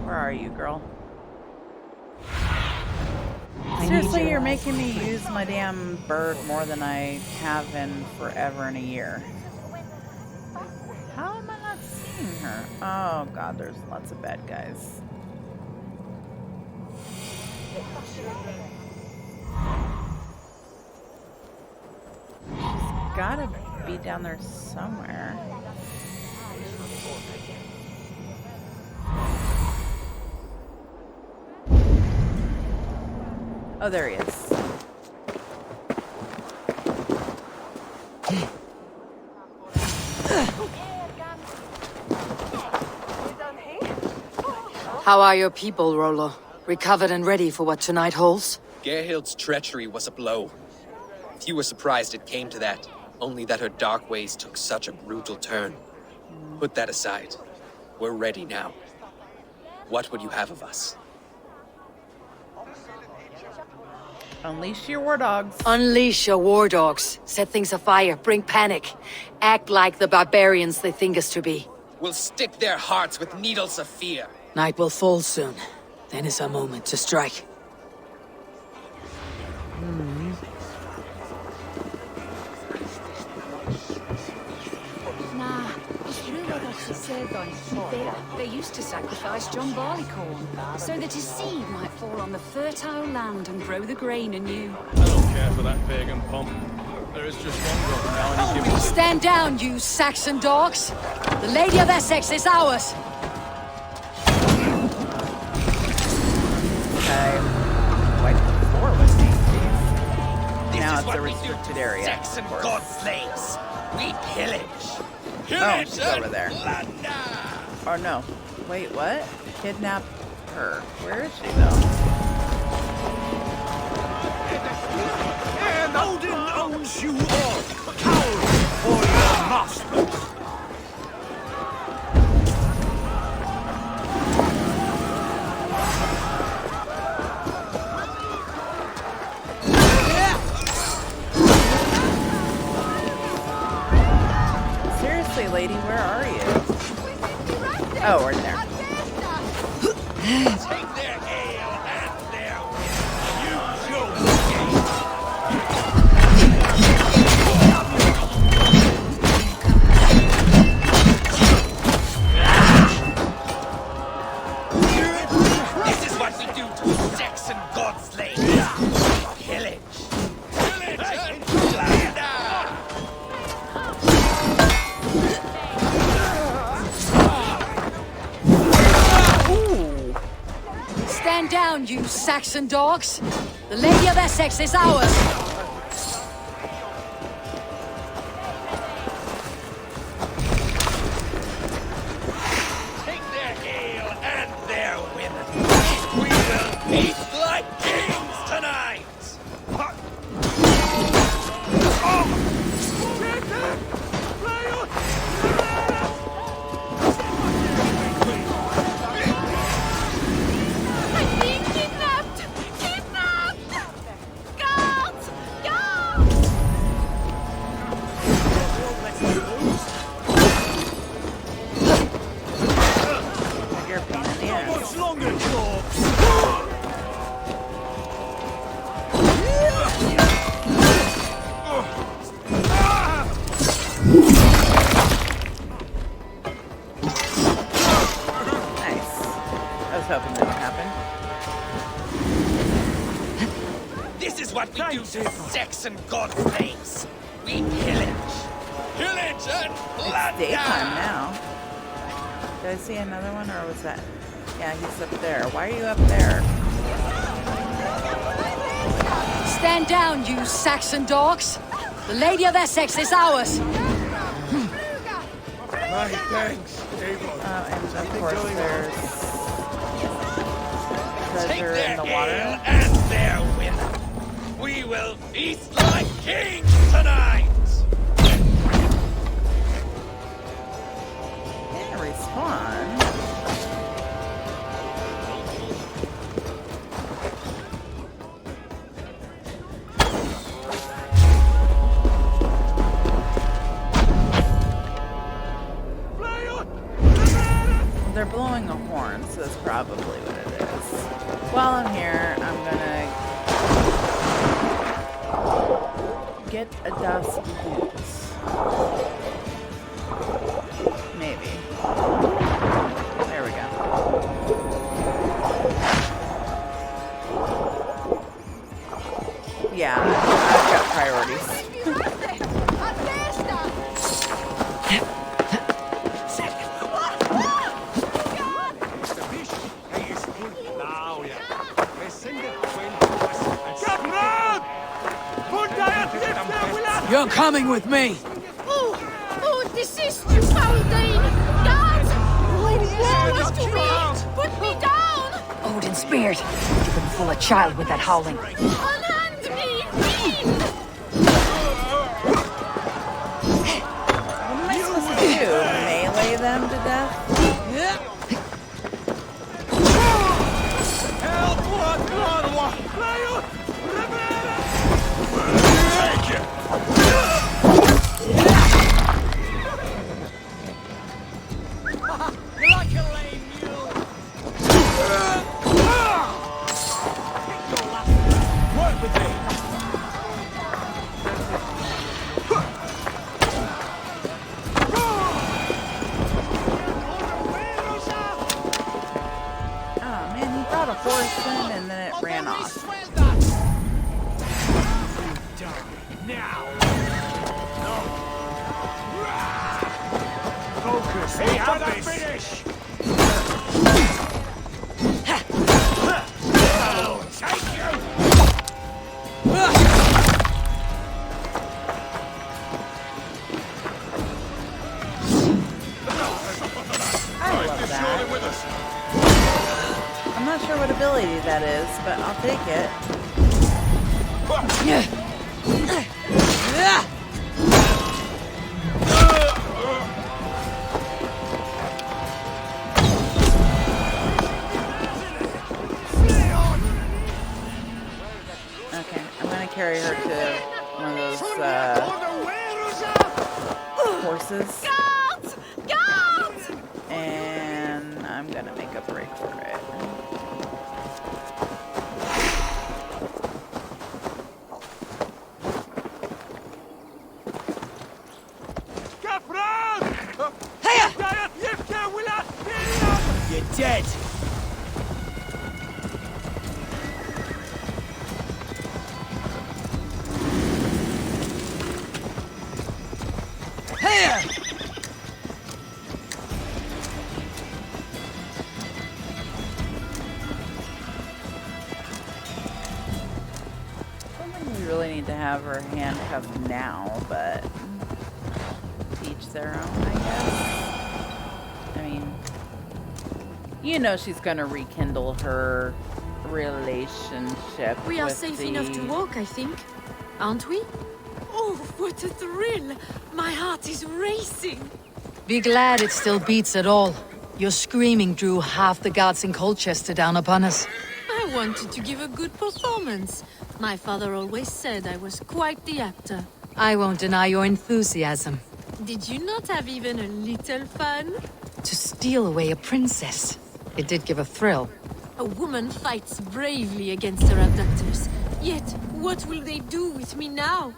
Where are you, girl? Seriously, you're making me use my damn bird more than I have in forever and a year. How am I not seeing her? Oh god, there's lots of bad guys. Gotta be down there somewhere. Oh, there he is. How are your people, Rollo? Recovered and ready for what tonight holds? Gerhild's treachery was a blow. Few were surprised it came to that, only that her dark ways took such a brutal turn. Put that aside. We're ready now. What would you have of us? Unleash your war dogs. Unleash your war dogs. Set things afire. Bring panic. Act like the barbarians they think us to be. We'll stick their hearts with needles of fear. Night will fall soon. Then is our moment to strike. Nah, it's true what I've said on. They used to sacrifice John Barleycorn, so that his seed might fall on the fertile land and grow the grain anew. I don't care for that pagan pomp. There is just one God now, and he's given... Stand down, you Saxon dogs! The Lady of Essex is ours! Okay. Wipe the floor with me, please. Now it's a restricted area. Saxon god slaves. We pillage. Oh, she's over there. Oh no. Wait, what? Kidnap her. Where is she though? And Odin owns you all! Coward for your masters! Seriously, lady, where are you? Oh, we're there. Take their ale and their This is what we do to Saxon god slaves. Pillage. Pillage and plunder! Stand down, you Saxon dogs! The Lady of Essex is ours! Take their ale and their women. We will feast like kings tonight. I'm being kidnapped! Kidnapped! Guards! Guards! You're a pain in the ass. Much longer, dogs. Nice. I was hoping that would happen. This is what we do to Saxon god slaves. We pillage. Pillage and It's daytime now. Did I see another one, or was that? Yeah, he's up there. Why are you up there? Stand down, you Saxon dogs! The Lady of Essex is ours! My thanks, And of course there's Take treasure their in the ale water. and their women. We will feast like kings tonight. Can't respawn. They're blowing a horn, so that's probably what it is. While I'm here, I'm gonna get a dust boots. Maybe. There we go. Yeah, I've got priorities. You're coming with me! Oh, desist, you foul Dane! Guards! War was to me! Put me down! Odin speared. You can fool a child with that howling. Unhand me, fiend! What am I supposed to do? Melee them to death? Work with me! Oh man, he brought a horse in and then it ran off. Now! Focus! Hey, have that finish! I'll take you! I love that. I'm not sure what ability that is, but I'll take it. Okay, I'm gonna carry her to one of those horses. Guards! Guards! And I'm gonna make a break for it. You're dead! I don't think we really need to have her handcuffed now, but each their own, I guess. I mean, you know she's gonna rekindle her relationship. We are with safe enough to walk, I think. Aren't we? Oh, what a thrill! My heart is racing! Be glad it still beats at all. Your screaming drew half the guards in Colchester down upon us. I wanted to give a good performance. My father always said I was quite the actor. I won't deny your enthusiasm. Did you not have even a little fun? To steal away a princess. It did give a thrill. A woman fights bravely against her abductors. Yet, what will they do with me now?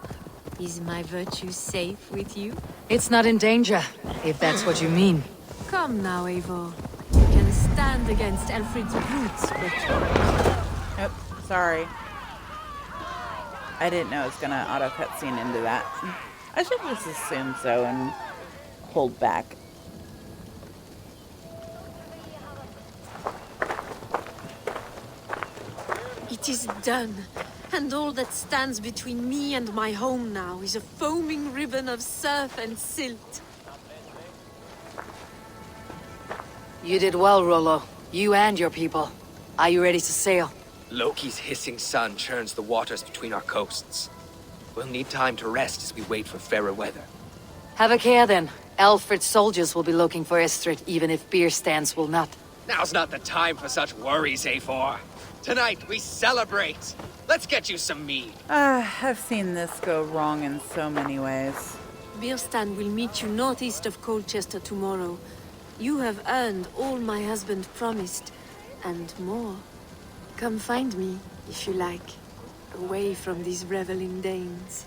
Is my virtue safe with you? It's not in danger, if that's what you mean. Come now, Eivor. You can stand against Alfred's brutes, but... Nope, sorry. I didn't know it was gonna auto cutscene into that. I should just assume so and hold back. It is done. And all that stands between me and my home now is a foaming ribbon of surf and silt. You did well, Rollo. You and your people. Are you ready to sail? Loki's hissing sun churns the waters between our coasts. We'll need time to rest as we wait for fairer weather. Have a care then. Alfred's soldiers will be looking for Estrid, even if beer stands will not. Now's not the time for such worries, Eivor. Tonight, we celebrate. Let's get you some mead. I've seen this go wrong in so many ways. Birstan will meet you northeast of Colchester tomorrow. You have earned all my husband promised, and more. Come find me, if you like, away from these reveling Danes.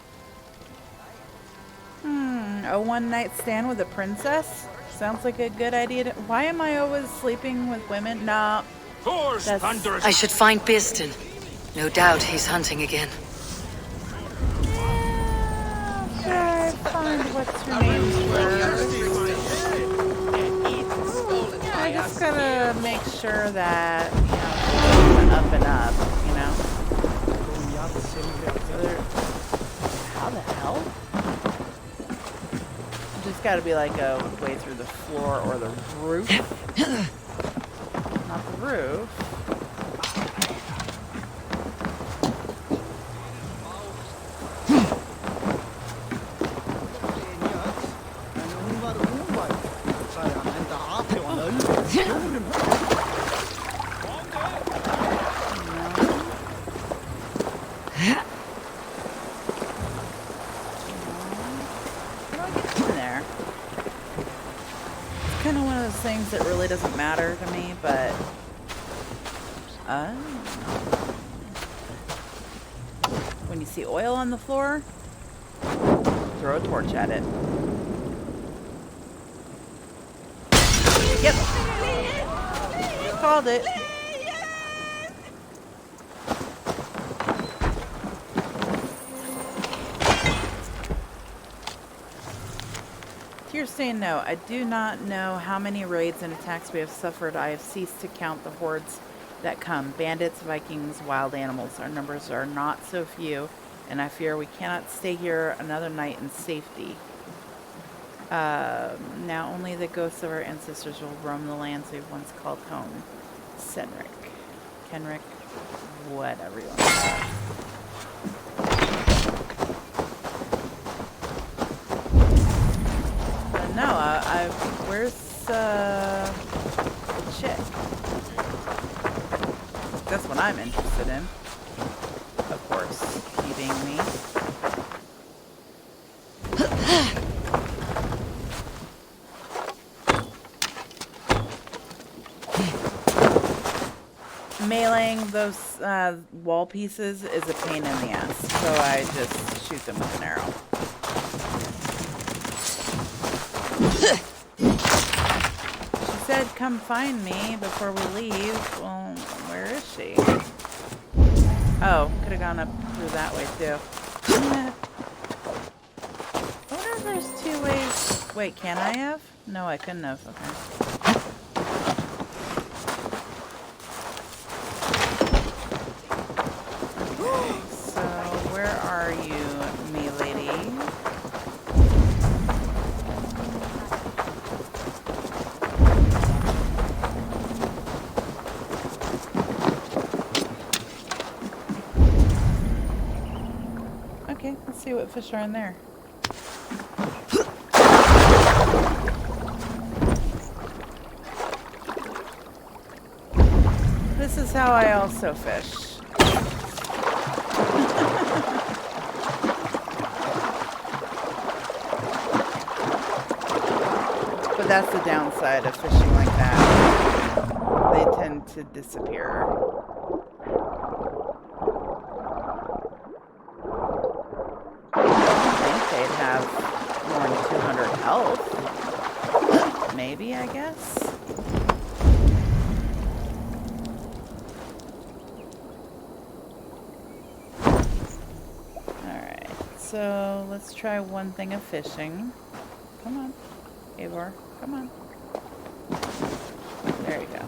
A one-night stand with a princess? Sounds like a good idea. Why am I always sleeping with women? Nah. I should find Birstan. No doubt he's hunting again. Okay, find what's her name first. I just gotta make sure that, you know, up and up, you know? How the hell? Just gotta be like a way through the floor or the roof. Not the roof. doesn't matter to me, but when you see oil on the floor, throw a torch at it. Yep. Called it. Ciarasteina, no. I do not know how many raids and attacks we have suffered. I have ceased to count the hordes that come. Bandits, Vikings, wild animals. Our numbers are not so few, and I fear we cannot stay here another night in safety. Now only the ghosts of our ancestors will roam the lands we've once called home. Kenrick, whatever you want to call it. No, where's the chick? That's what I'm interested in. Of course, eating me. Meleeing those wall pieces is a pain in the ass, so I just shoot them with an arrow. She said, come find me before we leave. Well, where is she? Oh, could have gone up through that way, too. I wonder if there's 2 ways. Wait, can I have? No, I couldn't have. Okay. Okay, so where are you, me lady? Okay, let's see what fish are in there. This is how I also fish. But that's the downside of fishing like that. They tend to disappear. They'd have more than 200 health. Maybe, I guess. Alright, so let's try one thing of fishing. Come on, Eivor, come on. There you go.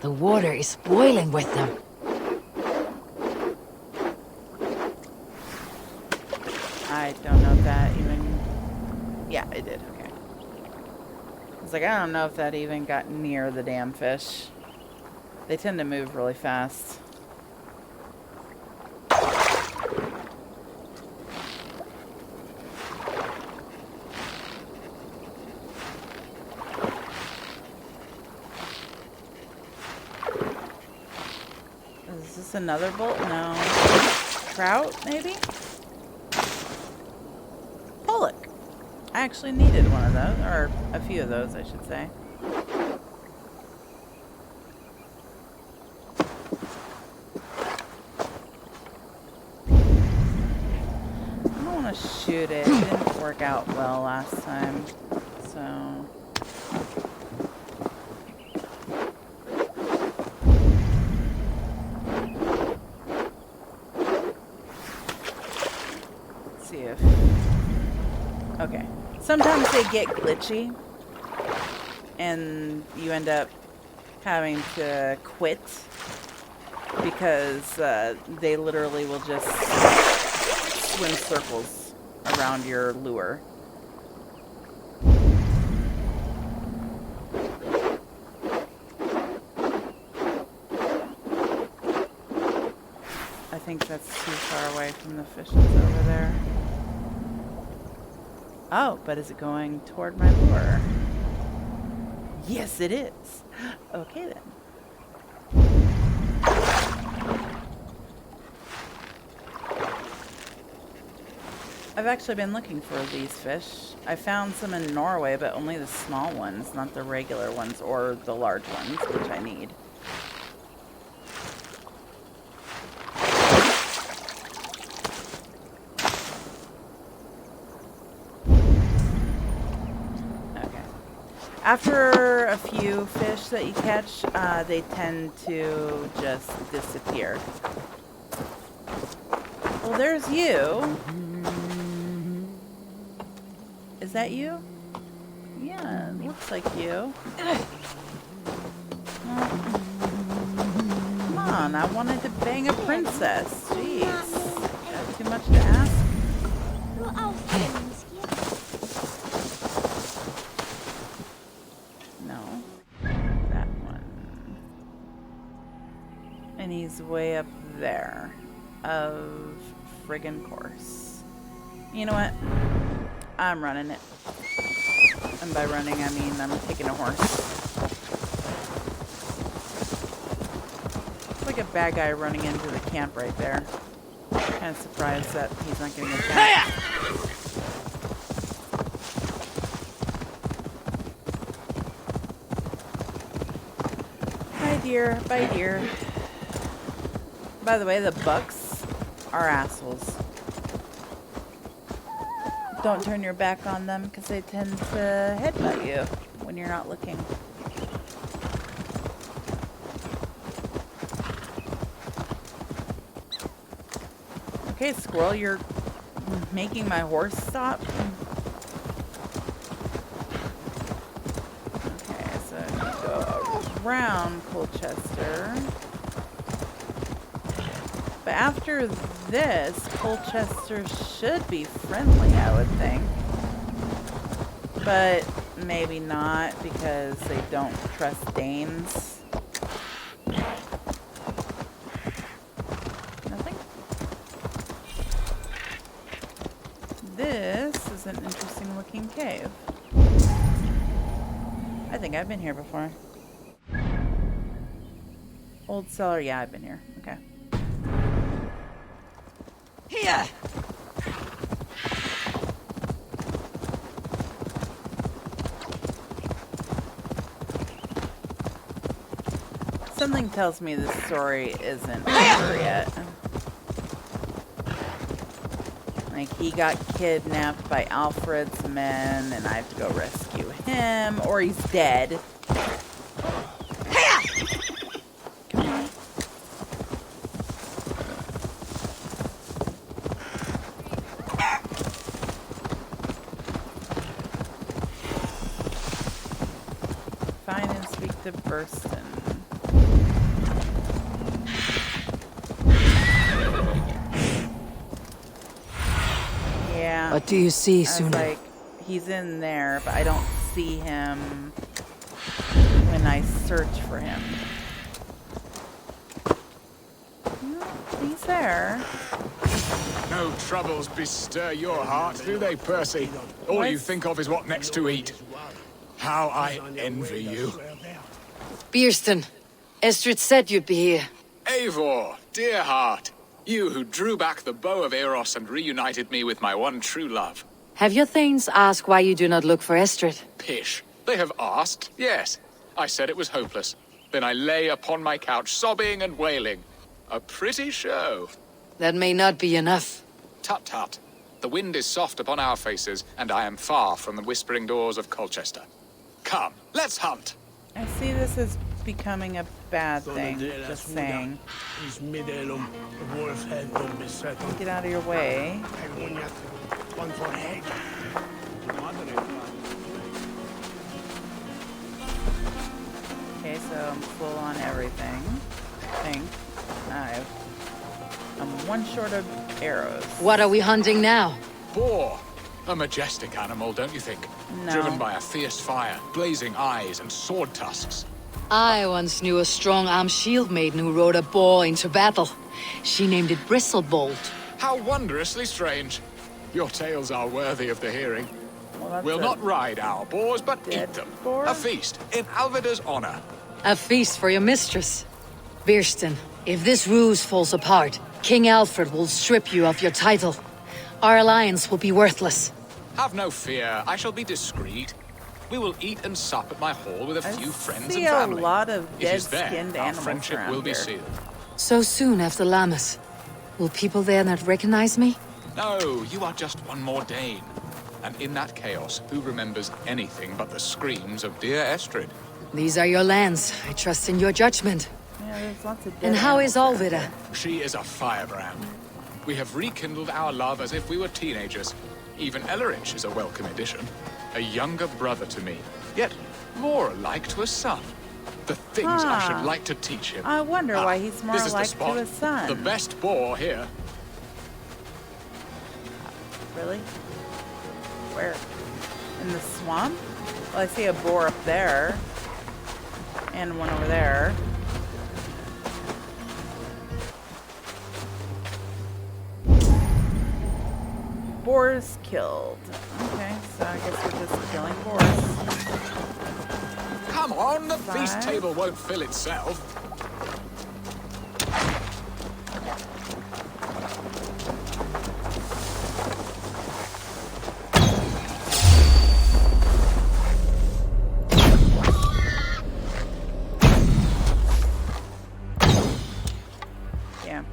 The water is boiling with them. I don't know if that even... Yeah, it did. Okay. I was like, I don't know if that even got near the damn fish. They tend to move really fast. Is this another bolt? No. Trout, maybe? Pollock. I actually needed one of those, or a few of those, I should say. I don't want to shoot it. It didn't work out well last time, so... Let's see if... Okay. Sometimes they get glitchy, and you end up having to quit because they literally will just swim circles around your lure. I think that's too far away from the fishes over there. Oh, but is it going toward my lure? Yes, it is. Okay, then. I've actually been looking for these fish. I found some in Norway, but only the small ones, not the regular ones or the large ones, which I need. After a few fish that you catch, they tend to just disappear. Well, there's you. Is that you? Yeah, it looks like you. Well, come on, I wanted to bang a princess. Jeez. Got too much to ask? And he's way up there. Of friggin' course. You know what? I'm running it. And by running, I mean I'm taking a horse. It's like a bad guy running into the camp right there. Kind of surprised that he's not getting attacked. Bye, dear. Bye, dear. By the way, the bucks are assholes. Don't turn your back on them because they tend to headbutt you when you're not looking. Okay, squirrel, you're making my horse stop. Okay, so I'm gonna go around Colchester. But after this, Colchester should be friendly, I would think. But maybe not, because they don't trust Danes. Nothing. This is an interesting looking cave. I think I've been here before. Old cellar, yeah, I've been here. Okay. Here! Something tells me this story isn't over yet. Like, he got kidnapped by Alfred's men, and I have to go rescue him, or he's dead. Come on. Find and speak to Burston. Yeah. What do you see, Suna? Like, he's in there, but I don't see him when I search for him. He's there. No troubles bestir your heart, do they, Percy? All you think of is what next to eat. How I envy you. Bierston, Estrid said you'd be here. Eivor, dear heart. You who drew back the bow of Eros and reunited me with my one true love. Have your thanes asked why you do not look for Estrid? Pish. They have asked, yes. I said it was hopeless. Then I lay upon my couch, sobbing and wailing. A pretty show. That may not be enough. Tut tut. The wind is soft upon our faces, and I am far from the whispering doors of Colchester. Come, let's hunt. I see this as becoming a bad thing, just saying. Get out of your way. Okay, so I'm full on everything. I think I'm one short of arrows. What are we hunting now? Boar. A majestic animal, don't you think? No. Driven by a fierce fire, blazing eyes and sword tusks. I once knew a strong-armed shield maiden who rode a boar into battle. She named it Bristlebolt. How wondrously strange. Your tales are worthy of the hearing. Well, we'll not ride our boars, but eat them. Boar? A feast in Alvida's honor. A feast for your mistress. Bierston, if this ruse falls apart, King Alfred will strip you of your title. our alliance will be worthless. Have no fear, I shall be discreet. We will eat and sup at my hall with a few friends and a family. lot of It is there dead-skinned our animals friendship around will be here. sealed. So soon after Lammas. Will people there not recognize me? No, you are just one more Dane. And in that chaos, who remembers anything but the screams of dear Estrid? These are your lands. I trust in your judgment. Yeah, there's lots of dead And how is animals around Alvida? here. She is a firebrand. We have rekindled our love as if we were teenagers. Even Ellerich is a welcome addition. A younger brother to me, yet more alike to a son. The things I should like to teach him. I wonder why he's more This is the alike to spot. his son. The best boar here. Really? Where? In the swamp? Well, I see a boar up there. And one over there. Boars killed. Okay, so I guess we're just killing boars. Come on, the feast Five. table won't fill itself. Yeah.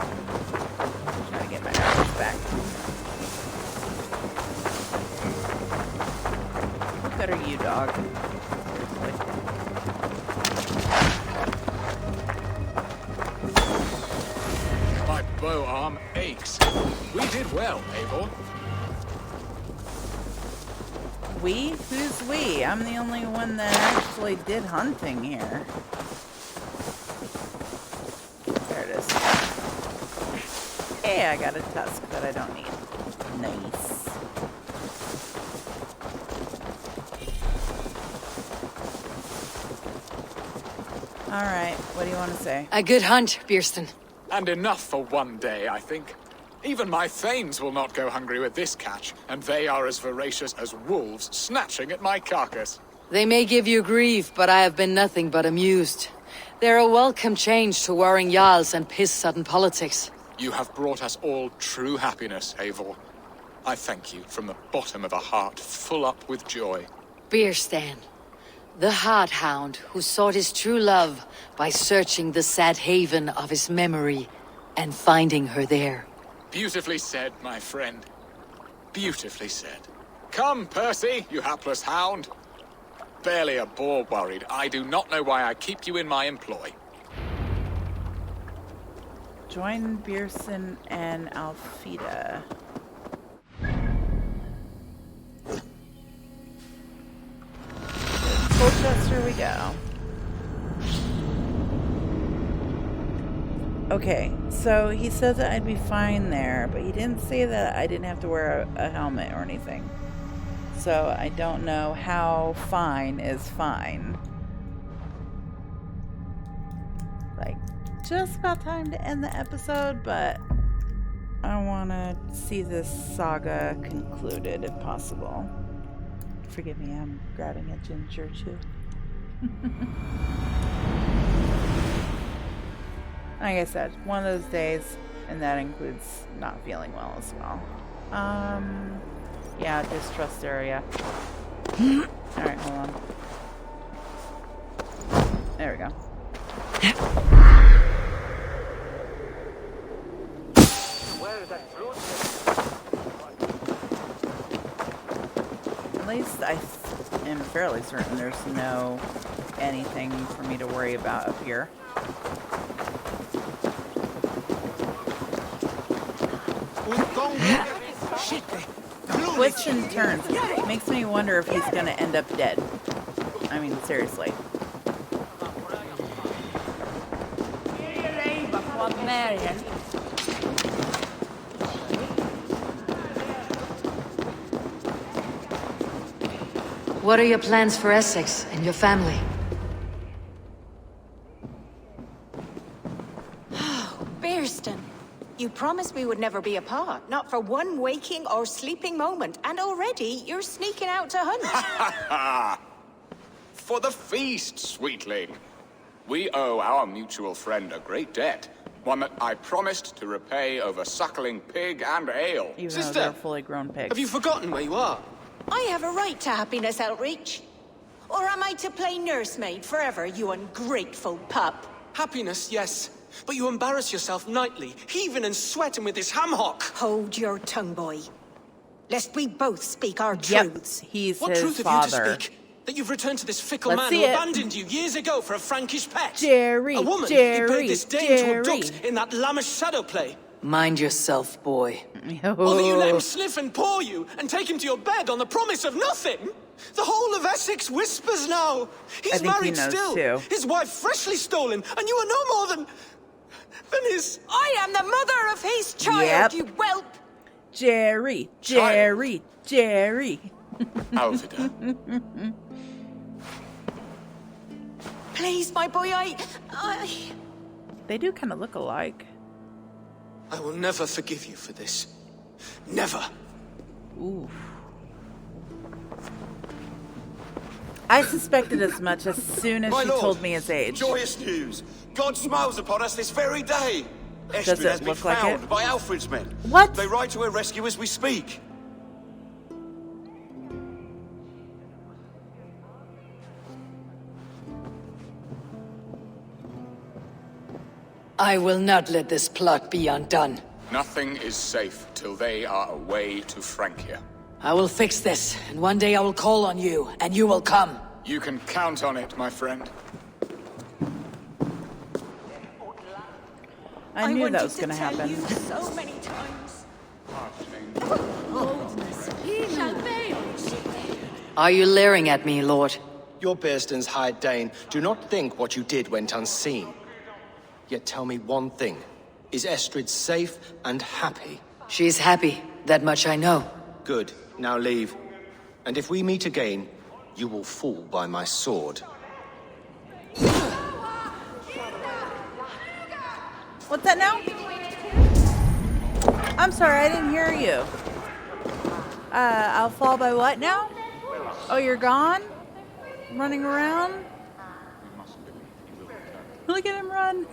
Try to get my arrows back. What good are you, dog? My bow arm aches. We did well, Eivor. We? Who's we? I'm the only one that actually did hunting here. There it is. Hey, I got a tusk that I don't need. Nice. Alright, what do you want to say? A good hunt, Bierston. And enough for one day, I think. Even my thanes will not go hungry with this catch, and they are as voracious as wolves snatching at my carcass. They may give you grief, but I have been nothing but amused. They're a welcome change to warring jarls and piss-sudden politics. You have brought us all true happiness, Eivor. I thank you from the bottom of a heart full up with joy. Bierstan, the hard hound who sought his true love by searching the sad haven of his memory and finding her there. Beautifully said, my friend. Beautifully said. Come, Percy, you hapless hound. Barely a boar worried. I do not know why I keep you in my employ. Join Bierson and Alfida. Colchester we go. Okay, so he said that I'd be fine there, but he didn't say that I didn't have to wear a helmet or anything. So I don't know how fine is fine. Like, just about time to end the episode, but I want to see this saga concluded if possible. Forgive me, I'm grabbing a ginger too. Like I said, one of those days, and that includes not feeling well as well. Yeah, distrust area. Alright, hold on. There we go. At least I am fairly certain there's no anything for me to worry about up here. Twists and turns. Makes me wonder if he's gonna end up dead. I mean, seriously. What are your plans for Essex and your family? Bierston, you promised we would never be apart, not for one waking or sleeping moment, and already you're sneaking out to hunt. For the feast, sweetling. We owe our mutual friend a great debt. One that I promised to repay over suckling pig and ale. Even though they're fully grown pigs. Have you forgotten where you are? I have a right to happiness, Outreach. Or am I to play nursemaid forever, you ungrateful pup? Happiness, yes. But you embarrass yourself nightly, heaving and sweating with this ham hock. Hold your tongue, boy. Lest we both speak our truths. He's what his truth father. have you to speak? That you've returned to this fickle Let's man see who it. abandoned you years ago for a Frankish pet. Jerry, a woman Jerry, who paid this dame to abduct in that lammish shadow play. Mind yourself, boy. Or that you let him sniff and paw you and take him to your bed on the promise of nothing? The whole of Essex whispers now. He's married still. Too. His wife freshly stolen, and you are no more than his... I am the mother of his child, you whelp! Jerry, Jerry, Jerry. Alvida. Please, my boy, They do kind of look alike. I will never forgive you for this. Never. Ooh. I suspected as much as soon as My she lord, told me his age. Joyous news! God smiles upon us this very day! Does Estrid it has been look like found it? by Alfred's men. What? They ride to her rescue as we speak. I will not let this plot be undone. Nothing is safe till they are away to Francia. I will fix this, and one day I will call on you, and you will come. You can count on it, my friend. I knew that was going to happen. So many times. Are you leering at me, Lord? Your Bearston's Hired Dane, do not think what you did went unseen. Yet tell me one thing. Is Estrid safe and happy? She's happy. That much I know. Good. Now leave. And if we meet again, you will fall by my sword. What's that now? I'm sorry, I didn't hear you. I'll fall by what now? Oh, you're gone? Running around? Look at him run.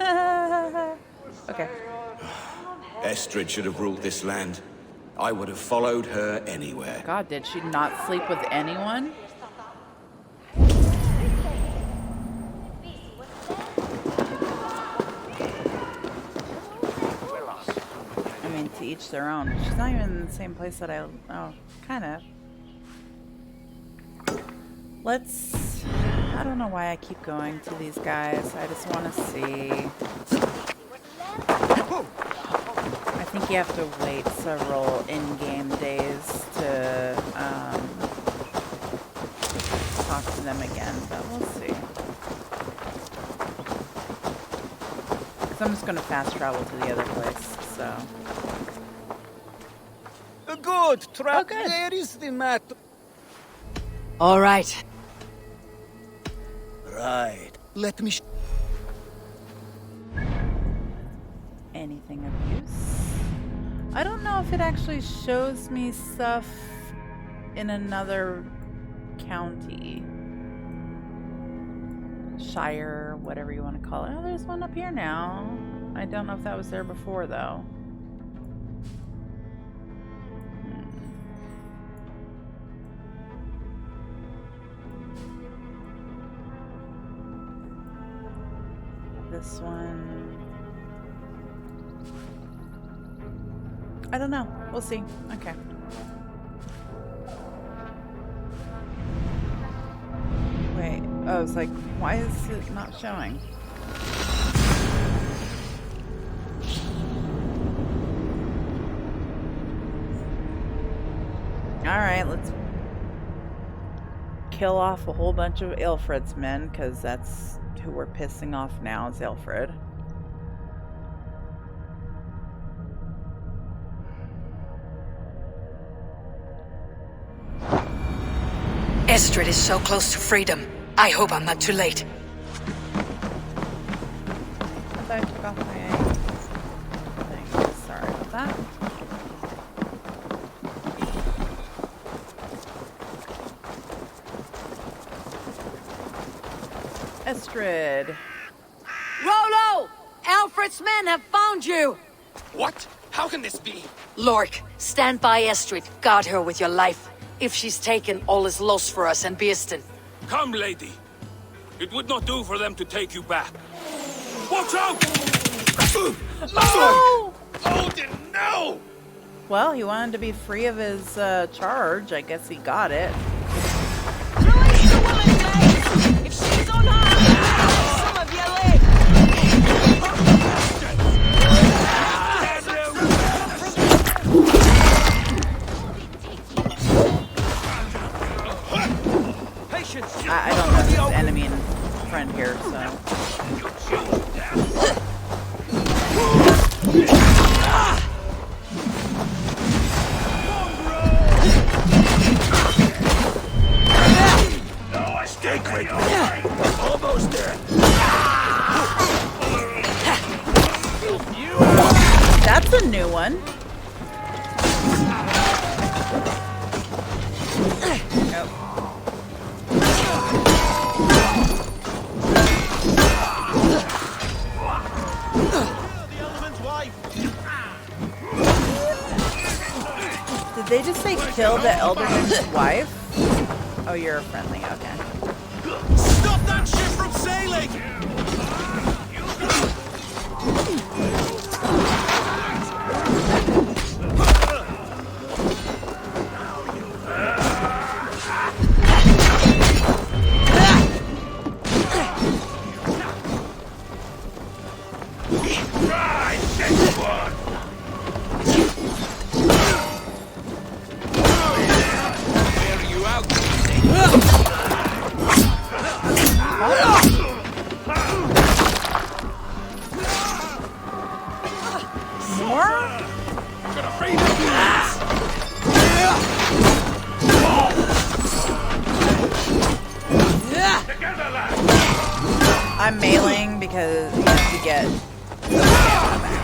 Okay. Estrid should have ruled this land. I would have followed her anywhere. God, did she not sleep with anyone? I mean, to each their own. She's not even in the same place that I... Oh, kind of. Let's... I don't know why I keep going to these guys. I just want to see. I think you have to wait several in-game days to talk to them again, but we'll see. Because I'm just going to fast travel to the other place, so. Good, Trap. There is the matter. All right. Right. Let me... Anything of use? I don't know if it actually shows me stuff in another county. Shire, whatever you want to call it. Oh, there's one up here now. I don't know if that was there before, though. This one... I don't know. We'll see. Okay. Wait. Oh, it's like, why is it not showing? Alright, let's kill off a whole bunch of Aelfred's men, because that's who we're pissing off now, is Aelfred. Estrid is so close to freedom. I hope I'm not too late. I took off my thing. Sorry about that. Astrid. Rollo! Alfred's men have found you! What? How can this be? Lork, stand by Astrid. Guard her with your life. If she's taken, all is lost for us and Beeston. Come, lady. It would not do for them to take you back. Watch out! Oh! Odin, no! Well, he wanted to be free of his charge. I guess he got it. Release the woman, mate! If she's unharmed, some of your legs! I don't know this enemy and friend here, so. Stay quick. Almost there. That's a new one. Did they just say kill the Elderman's wife? Oh, you're a friendly, okay. Stop that ship from sailing! I'm mailing because you have to get stamina back.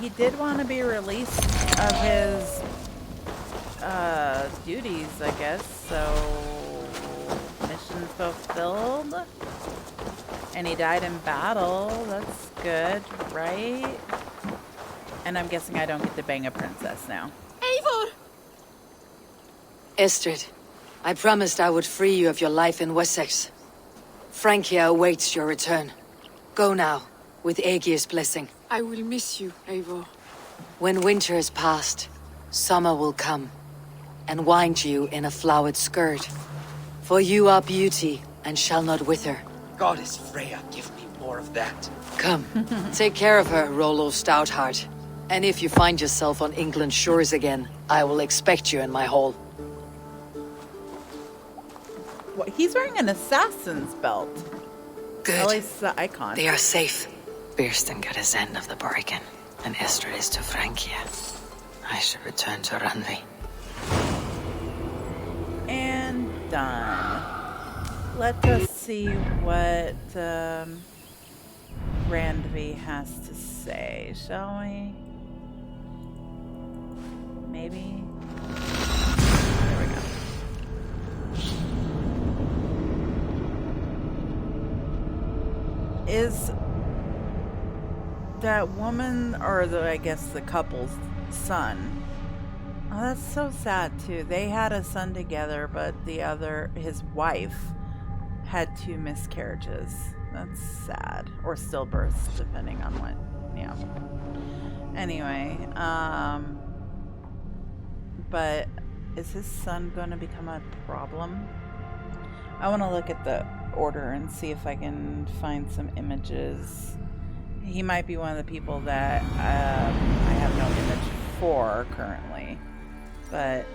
He did want to be released of his duties, I guess, so mission fulfilled. And he died in battle. That's good, right? And I'm guessing I don't get to bang a princess now. Eivor! Astrid, I promised I would free you of your life in Wessex. Francia awaits your return. Go now, with Aegir's blessing. I will miss you, Eivor. When winter is past, summer will come, and wind you in a flowered skirt. For you are beauty, and shall not wither. Goddess Freya, give me more of that. Come, take care of her, Rollo Stoutheart. And if you find yourself on England's shores again, I will expect you in my hall. What, he's wearing an assassin's belt. Good. At least the icon. They are safe. Beerston got his end of the bargain, and Astrid is to Francia. I should return to Randvi. And done. Let us see what Randvi has to say, shall we? Maybe? There we go. Is that woman, or I guess the couple's son? Oh, that's so sad too. They had a son together, but his wife, had 2 miscarriages. That's sad. Or stillbirths, depending on what, yeah. Anyway, but is his son going to become a problem? I want to look at the order and see if I can find some images. He might be one of the people that I have no image for currently, but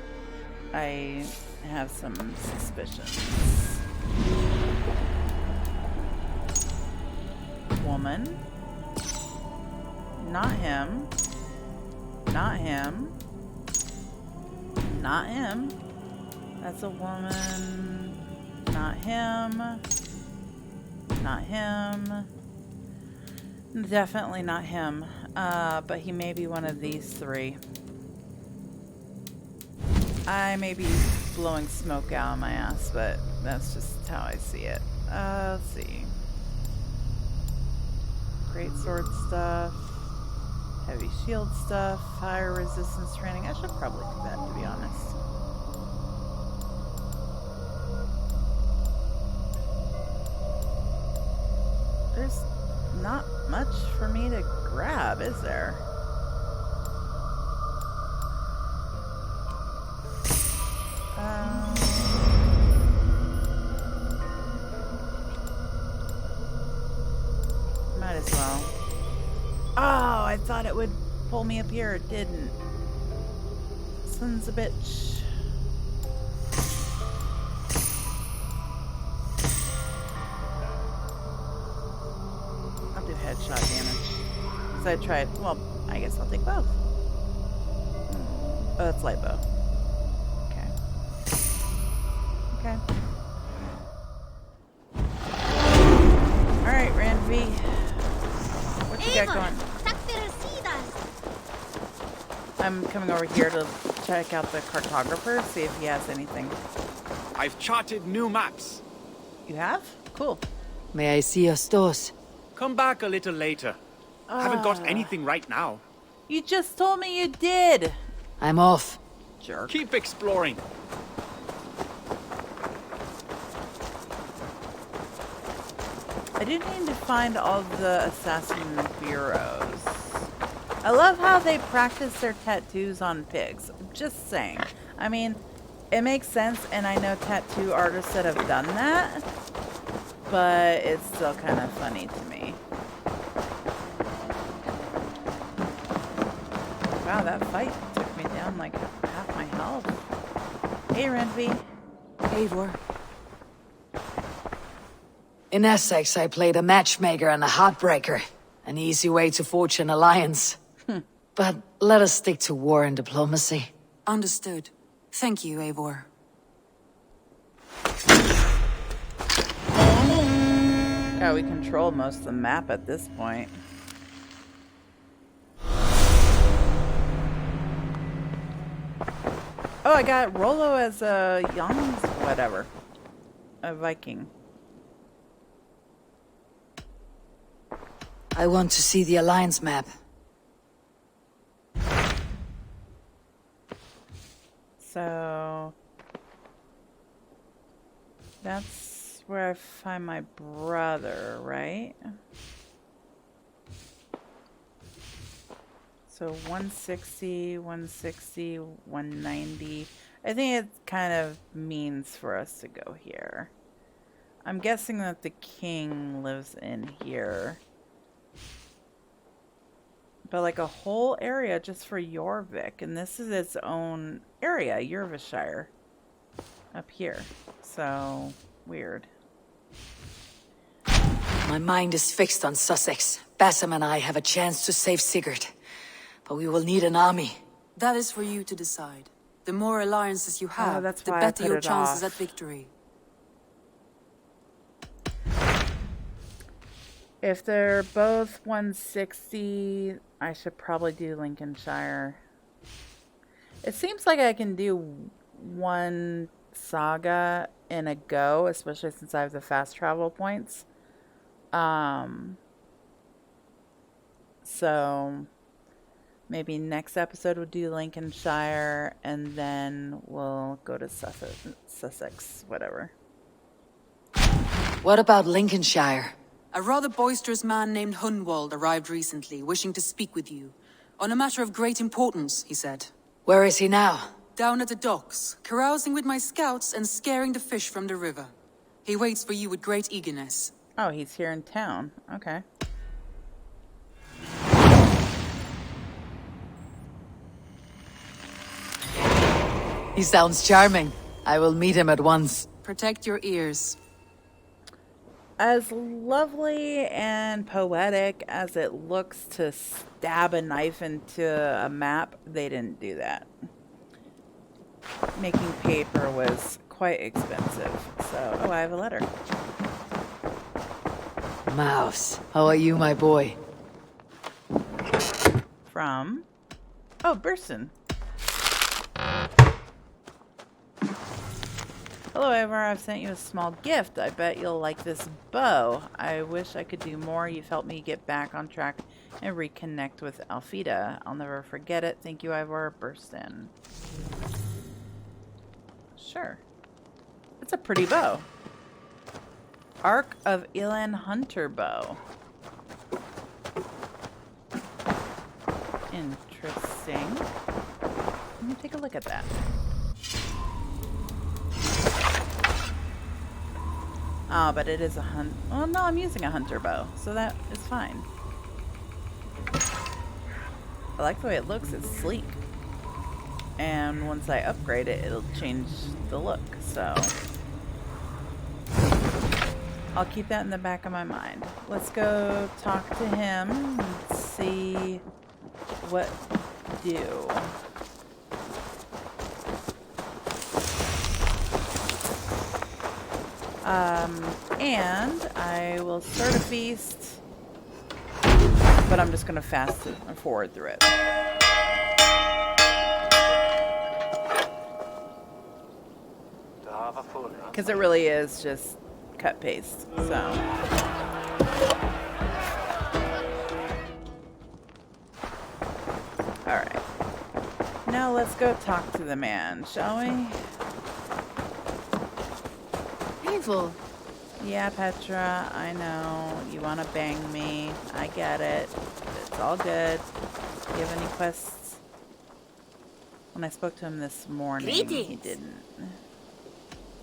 I have some suspicions. Woman. Not him. Not him. Not him. That's a woman. Not him. Not him. Definitely not him. But he may be one of these three. I may be blowing smoke out of my ass, but that's just how I see it. Let's see. Great sword stuff. Heavy shield stuff. Fire resistance training. I should probably do that, to be honest. There's not much for me to grab, is there? Might as well. Oh, I thought it would pull me up here. It didn't. Son's a bitch. I'll do headshot damage. Because I tried. Well, I guess I'll take both. Oh, that's light bow. Okay. Okay. Alright, Ranvi. What you got going? I'm coming over here to check out the cartographer, see if he has anything. I've charted new maps. You have? Cool. May I see your stores? Come back a little later. Haven't got anything right now. You just told me you did. I'm off. Jerk. Keep exploring. I do need to find all the assassin bureaus. I love how they practice their tattoos on pigs. Just saying. I mean, it makes sense, and I know tattoo artists that have done that, but it's still kind of funny to me. Wow, that fight took me down like half my health. Hey, Renvi. Eivor. In Essex, I played a matchmaker and a heartbreaker. An easy way to forge an alliance. But let us stick to war and diplomacy. Understood. Thank you, Eivor. God, we control most of the map at this point. Oh, I got Rollo as a young whatever. A Viking. I want to see the alliance map. So that's where I find my brother, right? So 160, 160, 190. I think it kind of means for us to go here. I'm guessing that the king lives in here. But like a whole area just for Jorvik. And this is its own area, Jorvishire. Up here. So, weird. My mind is fixed on Sussex. Bassam and I have a chance to save Sigurd. But we will need an army. That is for you to decide. The more alliances you have, that's the why I better put your it chances off. at victory. If they're both 160, I should probably do Lincolnshire. It seems like I can do one saga in a go, especially since I have the fast travel points. So maybe next episode we'll do Lincolnshire, and then we'll go to Sussex, whatever. What about Lincolnshire? A rather boisterous man named Hunwald arrived recently, wishing to speak with you. On a matter of great importance, he said. Where is he now? Down at the docks, carousing with my scouts and scaring the fish from the river. He waits for you with great eagerness. Oh, he's here in town. Okay. He sounds charming. I will meet him at once. Protect your ears. As lovely and poetic as it looks to stab a knife into a map, they didn't do that. Making paper was quite expensive. So, oh, I have a letter. Mouse, how are you, my boy? From... Oh, Burson. Hello, Eivor. I've sent you a small gift. I bet you'll like this bow. I wish I could do more. You've helped me get back on track and reconnect with Alfida. I'll never forget it. Thank you, Eivor. Burson. Sure. It's a pretty bow. Arc of Elan Hunter bow. Interesting. Let me take a look at that. Oh, but it is a hunt. Well, no, I'm using a hunter bow, so that is fine. I like the way it looks. It's sleek. And once I upgrade it, it'll change the look, so... I'll keep that in the back of my mind. Let's go talk to him and see what to do. And I will start a feast, but I'm just going to fast forward through it. Because it really is just cut paste, so. Alright. Now let's go talk to the man, shall we? Painful. Yeah, Petra, I know. You want to bang me. I get it. It's all good. Do you have any quests? When I spoke to him this morning, he didn't.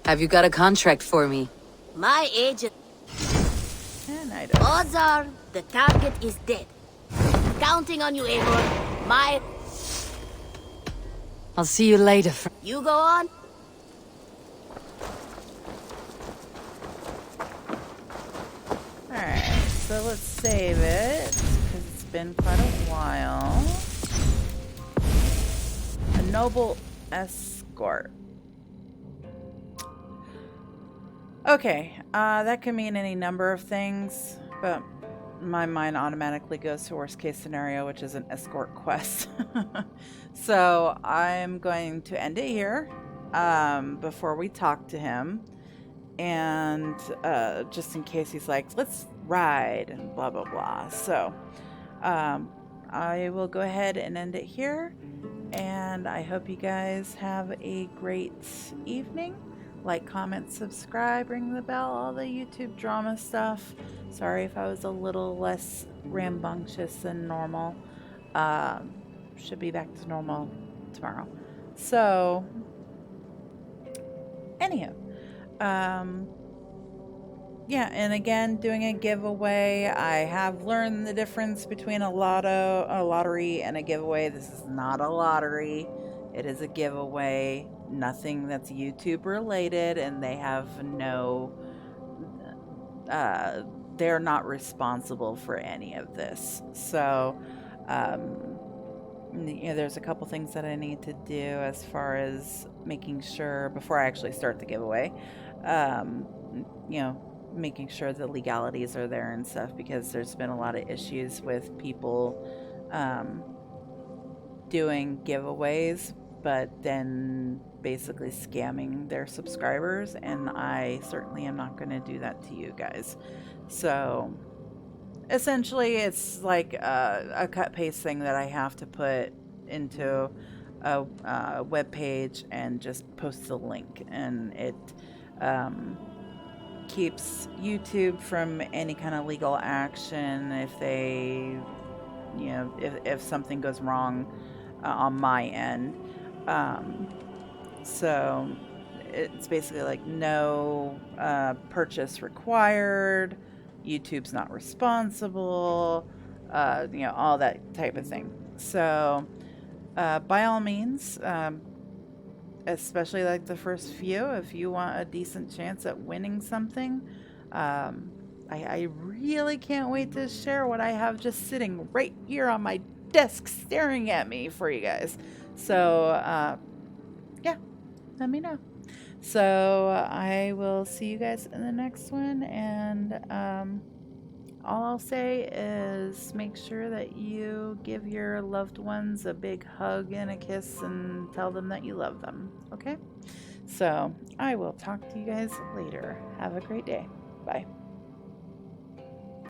Have you got a contract for me? My agent. And I don't. Odds are the target is dead. Counting on you, Eivor. My... I'll see you later. You go on. Alright, so let's save it, because it's been quite a while. A noble escort. Okay, that can mean any number of things, but my mind automatically goes to worst case scenario, which is an escort quest. So I'm going to end it here before we talk to him. And just in case he's like, let's ride and blah blah blah. So I will go ahead and end it here, and I hope you guys have a great evening. Like, comment, subscribe, ring the bell, all the YouTube drama stuff. Sorry if I was a little less rambunctious than normal. Should be back to normal tomorrow. So anywho, yeah, and again, doing a giveaway. I have learned the difference between a lottery and a giveaway. This is not a lottery. It is a giveaway. Nothing that's YouTube related, and they have no, they're not responsible for any of this. So, you know, there's a couple things that I need to do as far as making sure before I actually start the giveaway. You know, making sure the legalities are there and stuff, because there's been a lot of issues with people doing giveaways, but then basically scamming their subscribers, and I certainly am not going to do that to you guys. So essentially it's like a cut paste thing that I have to put into a web page and just post the link, and it keeps YouTube from any kind of legal action if they, you know, if something goes wrong on my end. So it's basically like no purchase required, YouTube's not responsible, all that type of thing. So by all means, especially like the first few, if you want a decent chance at winning something, I really can't wait to share what I have just sitting right here on my desk staring at me for you guys. So yeah, let me know. So I will see you guys in the next one, and all I'll say is make sure that you give your loved ones a big hug and a kiss and tell them that you love them, okay? So I will talk to you guys later. Have a great day. Bye.